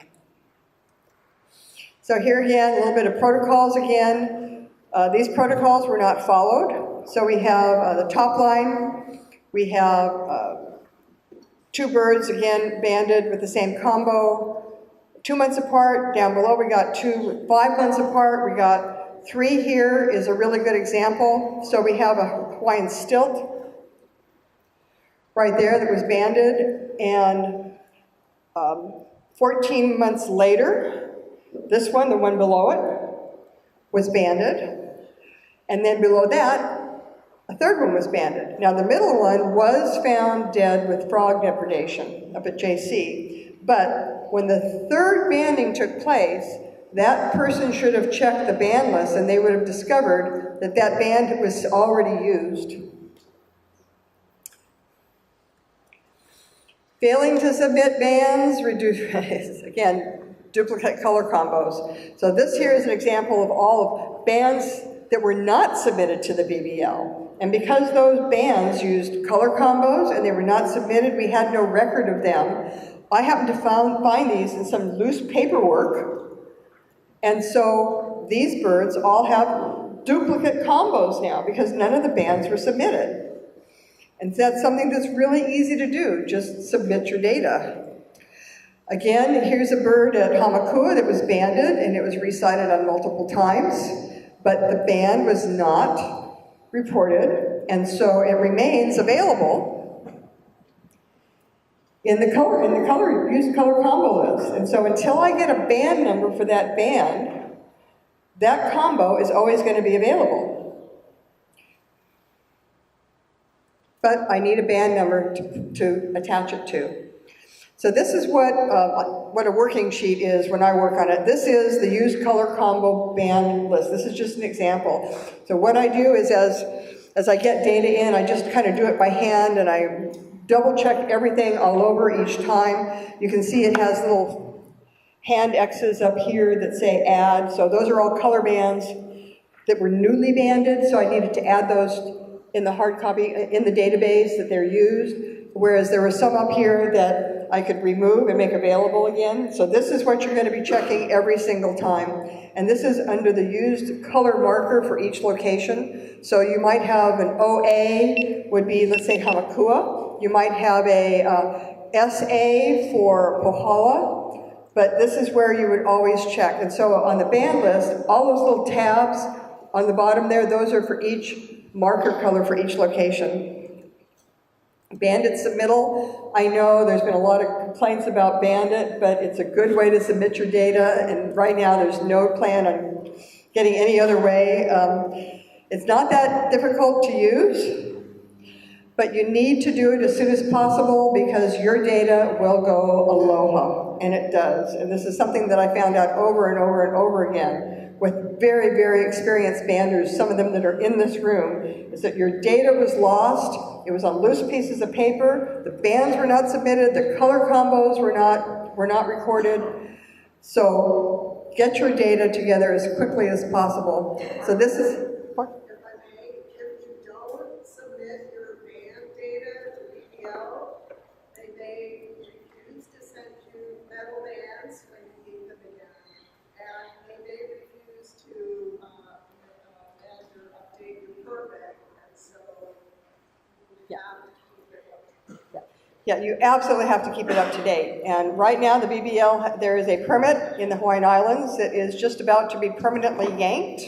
So here again, a little bit of protocols again. These protocols were not followed. So we have the top line. We have 2 birds, again, banded with the same combo, 2 months apart. Down below, we got 2 5 months apart. We got 3 here is a really good example. So we have a Hawaiian stilt right there that was banded, and 14 months later, this one, the one below it, was banded. And then below that, A third one was banded. Now, the middle one was found dead with frog depredation up at JC, but when the third banding took place, that person should have checked the band list and they would have discovered that that band was already used. Failing to submit bands, reduce, again, duplicate color combos. So this here is an example of all of bands that were not submitted to the BBL. And because those bands used color combos and they were not submitted, we had no record of them. I happened to find these in some loose paperwork. And so these birds all have duplicate combos now because none of the bands were submitted. And that's something that's really easy to do, just submit your data. Again, here's a bird at Hamakua that was banded and it was recited on multiple times, but the band was not reported, and so it remains available in the used color combo list. And so until I get a band number for that band, that combo is always going to be available. But I need a band number to attach it to. So this is what a working sheet is when I work on it. This is the used color combo band list. This is just an example. So what I do is as I get data in, I just kind of do it by hand and I double check everything all over each time. You can see it has little hand X's up here that say add. So those are all color bands that were newly banded, so I needed to add those in the hard copy, in the database that they're used, whereas there were some up here that I could remove and make available again. So this is what you're going to be checking every single time. And this is under the used color marker for each location. So you might have an OA, would be, let's say, Hamakua. You might have a SA for Pohala, but this is where you would always check. And so on the band list, all those little tabs on the bottom there, those are for each marker color for each location. Bandit submittal, I know there's been a lot of complaints about Bandit, but it's a good way to submit your data, and right now there's no plan on getting any other way. It's not that difficult to use, but you need to do it as soon as possible because your data will go aloha, and it does. And this is something that I found out over and over and over again with very, very experienced banders, some of them that are in this room, is that your data was lost, it was on loose pieces of paper, the bands were not submitted, the color combos were not recorded. So get your data together as quickly as possible. So this is... If I may, if you don't submit your band data to BBL, they may refuse to send you metal bands when you need them again, and they may refuse to add or update your permit, and so you have to keep it up. Yeah, you absolutely have to keep it up to date. And right now, the BBL, there is a permit in the Hawaiian Islands that is just about to be permanently yanked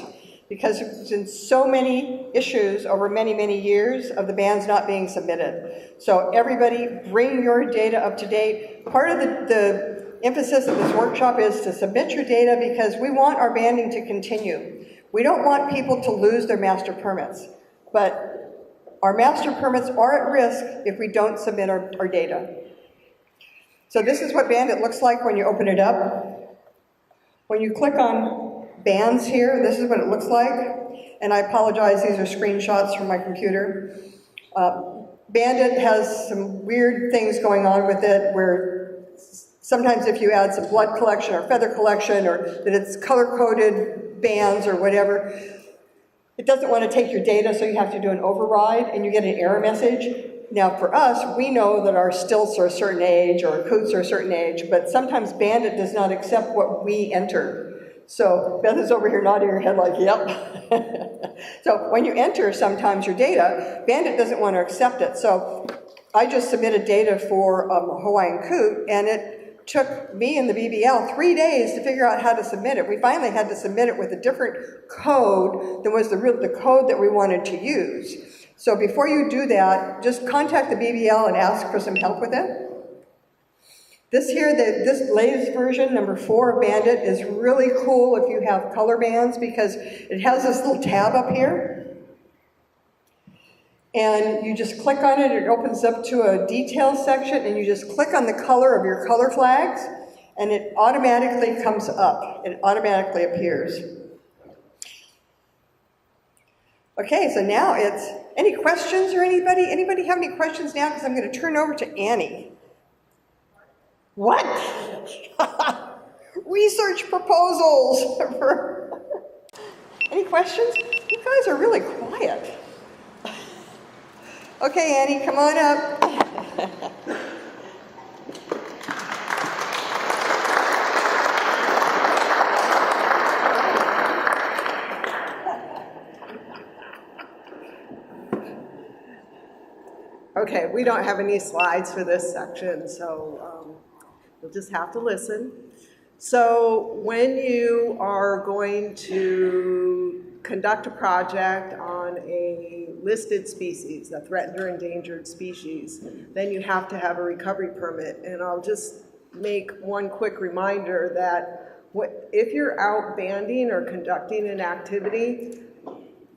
because there's been so many issues over many, many years of the bands not being submitted. So everybody, bring your data up to date. Part of the emphasis of this workshop is to submit your data because we want our banding to continue. We don't want people to lose their master permits, but our master permits are at risk if we don't submit our data. So this is what Bandit looks like when you open it up. When you click on bands here, this is what it looks like. And I apologize, these are screenshots from my computer. Bandit has some weird things going on with it where sometimes if you add some blood collection or feather collection or that it's color-coded bands or whatever, it doesn't want to take your data, so you have to do an override, and you get an error message. Now, for us, we know that our stilts are a certain age or our coots are a certain age, but sometimes Bandit does not accept what we enter. So Beth is over here nodding her head like, yep. So when you enter sometimes your data, Bandit doesn't want to accept it. So I just submitted data for Hawaiian coot, and it took me and the BBL 3 days to figure out how to submit it. We finally had to submit it with a different code than was the code that we wanted to use. So before you do that, just contact the BBL and ask for some help with it. This here, this latest version, number 4 of Bandit, is really cool if you have color bands because it has this little tab up here. And you just click on it, it opens up to a details section, and you just click on the color of your color flags, and it automatically comes up. It automatically appears. Okay, so now it's, any questions or anybody? Anybody have any questions now? Because I'm going to turn over to Annie. What? Research proposals. Any questions? You guys are really quiet. Okay, Annie, come on up. Okay, we don't have any slides for this section, so you'll just have to listen. So when you are going to conduct a project on a listed species, a threatened or endangered species, then you have to have a recovery permit. And I'll just make one quick reminder that if you're out banding or conducting an activity,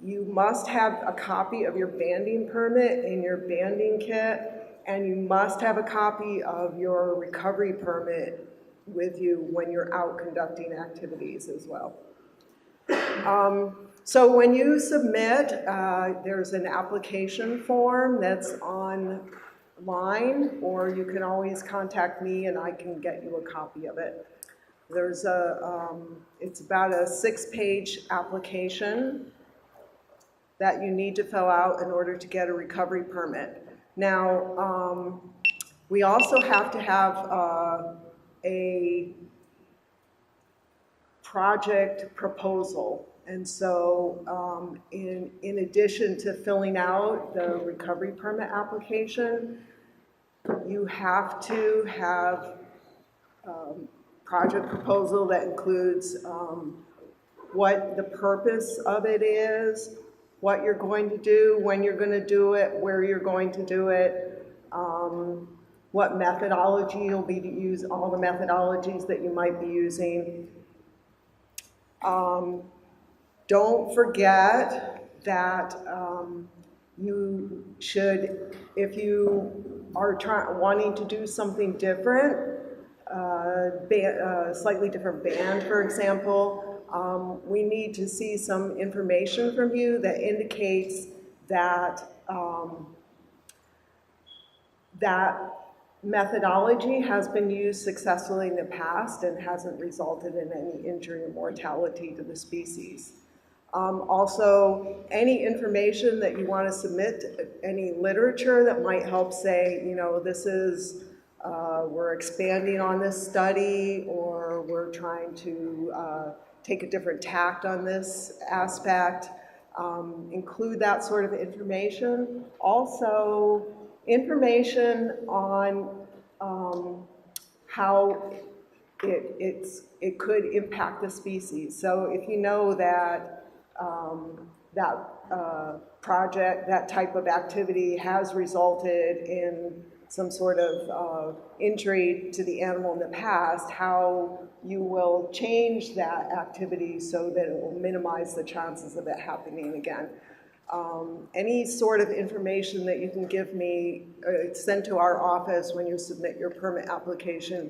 you must have a copy of your banding permit in your banding kit, and you must have a copy of your recovery permit with you when you're out conducting activities as well. So when you submit, there's an application form that's online, or you can always contact me and I can get you a copy of it. There's it's about a 6-page application that you need to fill out in order to get a recovery permit. Now, we also have to have a project proposal. And so in addition to filling out the recovery permit application, you have to have project proposal that includes what the purpose of it is, what you're going to do, when you're going to do it, where you're going to do it, what methodology you'll be to use, all the methodologies that you might be using. Don't forget that you should, if you are wanting to do something different, slightly different band, for example, we need to see some information from you that indicates that that methodology has been used successfully in the past and hasn't resulted in any injury or mortality to the species. Also, any information that you want to submit, any literature that might help say, you know, this is, we're expanding on this study, or we're trying to take a different tact on this aspect, include that sort of information. Also, information on how it could impact the species. So if you know that project, that type of activity has resulted in some sort of injury to the animal in the past, how you will change that activity so that it will minimize the chances of it happening again. Any sort of information that you can give me, send to our office when you submit your permit application,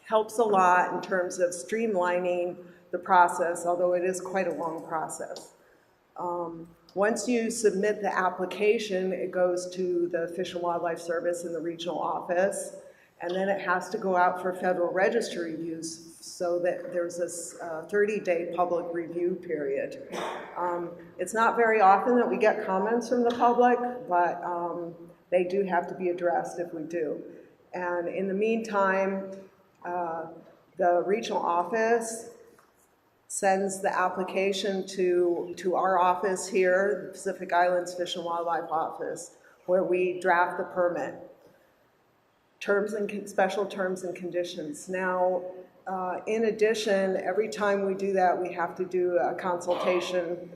helps a lot in terms of streamlining the process, although it is quite a long process. Once you submit the application, it goes to the Fish and Wildlife Service in the regional office, and then it has to go out for federal registry use so that there's this 30-day public review period. It's not very often that we get comments from the public, but they do have to be addressed if we do. And in the meantime, the regional office sends the application to our office here, the Pacific Islands Fish and Wildlife Office, where we draft the permit. Special terms and conditions. Now, in addition, every time we do that, we have to do a consultation,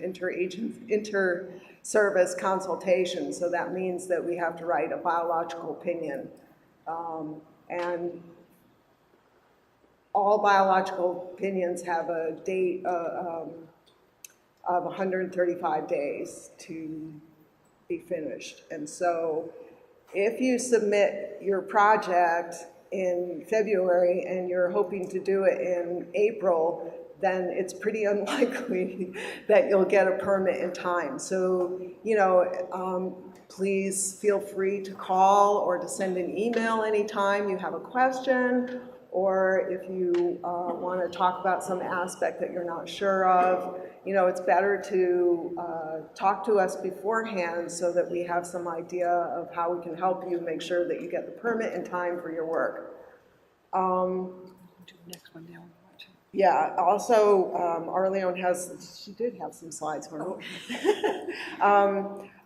inter-service consultation. So that means that we have to write a biological opinion. And all biological opinions have a date of 135 days to be finished. And so if you submit your project in February and you're hoping to do it in April, then it's pretty unlikely that you'll get a permit in time. So, you know, please feel free to call or to send an email anytime you have a question, or if you want to talk about some aspect that you're not sure of. You know, it's better to talk to us beforehand so that we have some idea of how we can help you make sure that you get the permit in time for your work. Next one down. Yeah, also, Arleon she did have some slides for me.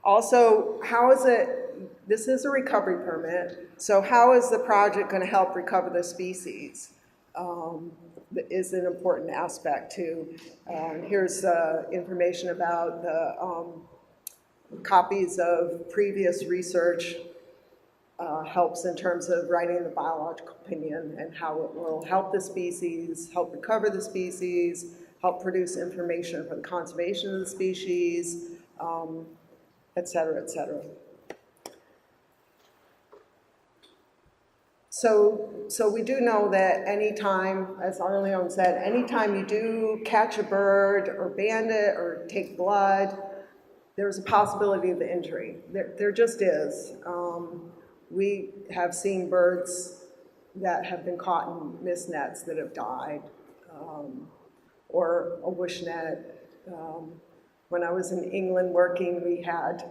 Also, how is it, this is a recovery permit, so how is the project going to help recover the species? Is an important aspect too. Here's information about the copies of previous research. Helps in terms of writing the biological opinion and how it will help the species, help recover the species, help produce information for the conservation of the species, et cetera, et cetera. So we do know that anytime, as Arleon said, anytime you do catch a bird or bandit or take blood, there's a possibility of the injury. There just is. We have seen birds that have been caught in mist nets that have died, or a bush net. When I was in England working, we had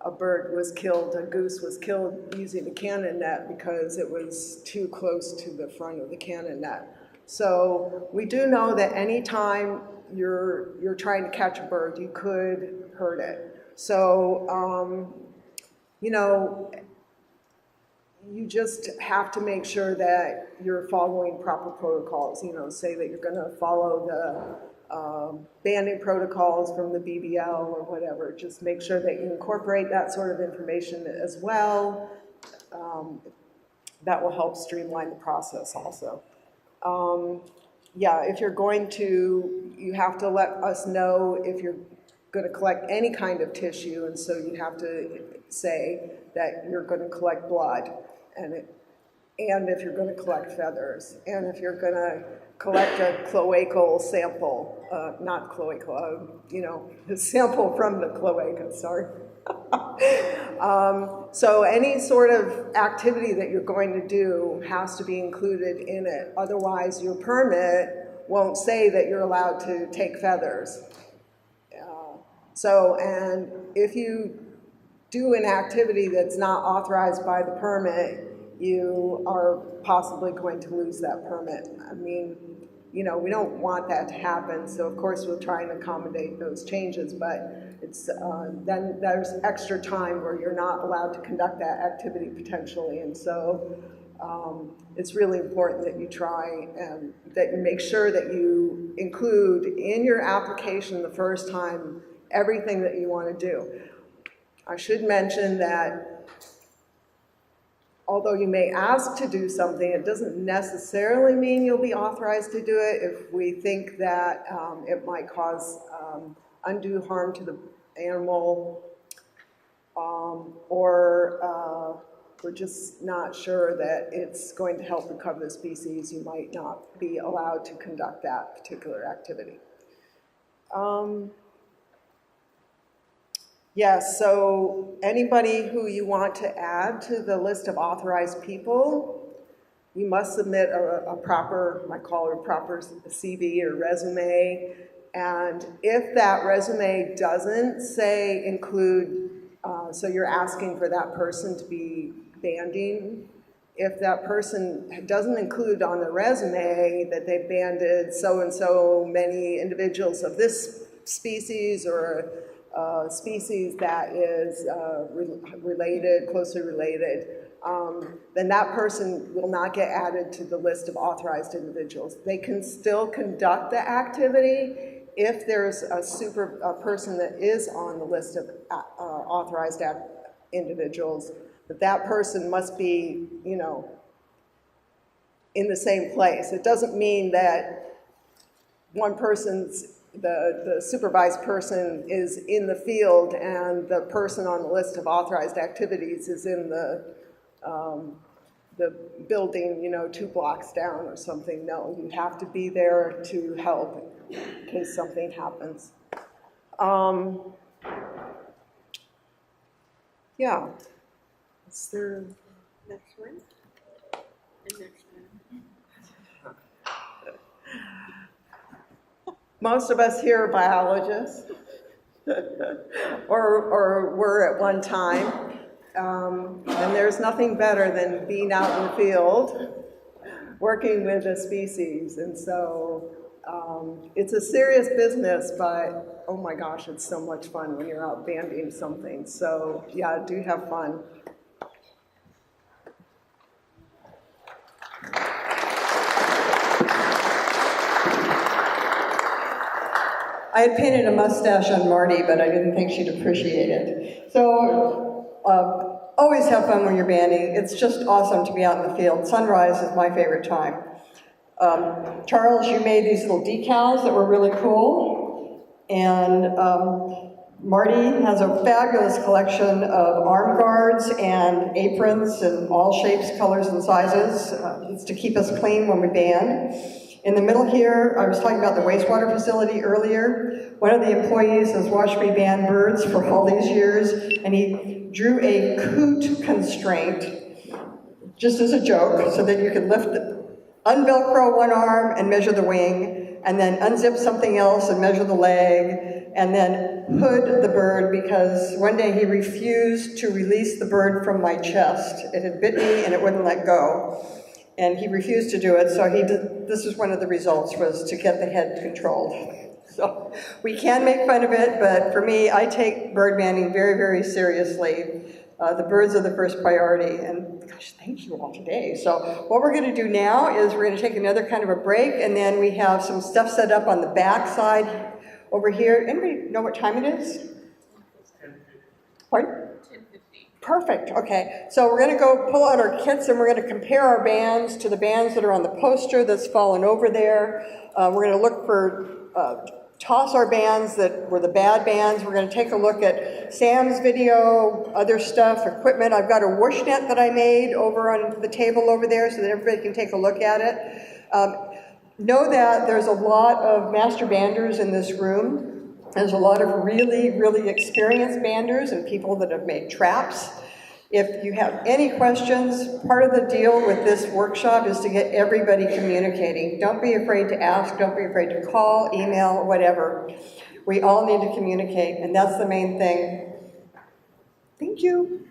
a bird was killed, a goose was killed using a cannon net because it was too close to the front of the cannon net. So we do know that anytime you're trying to catch a bird, you could hurt it. So, you know, you just have to make sure that you're following proper protocols. You know, say that you're going to follow the banding protocols from the BBL or whatever. Just make sure that you incorporate that sort of information as well. That will help streamline the process also. Yeah, if you're going to, you have to let us know if you're going to collect any kind of tissue, and so you have to say that you're going to collect blood, and if you're going to collect feathers, and if you're going to collect a cloacal sample, not cloacal, you know, a sample from the cloaca, sorry. So any sort of activity that you're going to do has to be included in it. Otherwise, your permit won't say that you're allowed to take feathers. And if you do an activity that's not authorized by the permit, you are possibly going to lose that permit. I mean, you know, we don't want that to happen, so of course we'll try and accommodate those changes, but it's then there's extra time where you're not allowed to conduct that activity potentially, and so it's really important that you try and that you make sure that you include in your application the first time everything that you want to do. I should mention that although you may ask to do something, it doesn't necessarily mean you'll be authorized to do it if we think that it might cause undue harm to the animal, or we're just not sure that it's going to help recover the species. You might not be allowed to conduct that particular activity. Yes, so anybody who you want to add to the list of authorized people, you must submit a proper, I call it a proper CV or resume. And if that resume doesn't say include, so you're asking for that person to be banding, if that person doesn't include on the resume that they banded so-and-so many individuals of this species or species that is related, closely related, then that person will not get added to the list of authorized individuals. They can still conduct the activity if there's a person that is on the list of authorized individuals, but that person must be, you know, in the same place. It doesn't mean that one person's the supervised person is in the field and the person on the list of authorized activities is in the building, 2 blocks down or something. No, you have to be there to help in case something happens. Yeah. Is there next one? And next one. Most of us here are biologists, or were at one time. And there's nothing better than being out in the field, working with a species. And so it's a serious business, but oh my gosh, it's so much fun when you're out banding something. So yeah, do have fun. I had painted a mustache on Marty, but I didn't think she'd appreciate it. So always have fun when you're banding. It's just awesome to be out in the field. Sunrise is my favorite time. Charles, you made these little decals that were really cool. And Marty has a fabulous collection of arm guards and aprons in all shapes, colors, and sizes. It's to keep us clean when we band. In the middle here, I was talking about the wastewater facility earlier. One of the employees has watched me band birds for all these years, and he drew a coot constraint, just as a joke, so that you could unvelcro one arm and measure the wing, and then unzip something else and measure the leg, and then hood the bird, because one day he refused to release the bird from my chest. It had bit me and it wouldn't let go. And he refused to do it, so this is one of the results, was to get the head controlled. So we can make fun of it, but for me, I take bird banding very, very seriously. The birds are the first priority, and gosh, thank you all today. So what we're going to do now is we're going to take another kind of a break, and then we have some stuff set up on the back side over here. Anybody know what time it is? 10:50. Pardon? Perfect, okay. So we're gonna go pull out our kits and we're gonna compare our bands to the bands that are on the poster that's fallen over there. We're gonna look for, toss our bands that were the bad bands. We're gonna take a look at Sam's video, other stuff, equipment. I've got a whoosh net that I made over on the table over there so that everybody can take a look at it. Know that there's a lot of master banders in this room. There's a lot of really, really experienced banders and people that have made traps. If you have any questions, part of the deal with this workshop is to get everybody communicating. Don't be afraid to ask, don't be afraid to call, email, whatever. We all need to communicate, and that's the main thing. Thank you.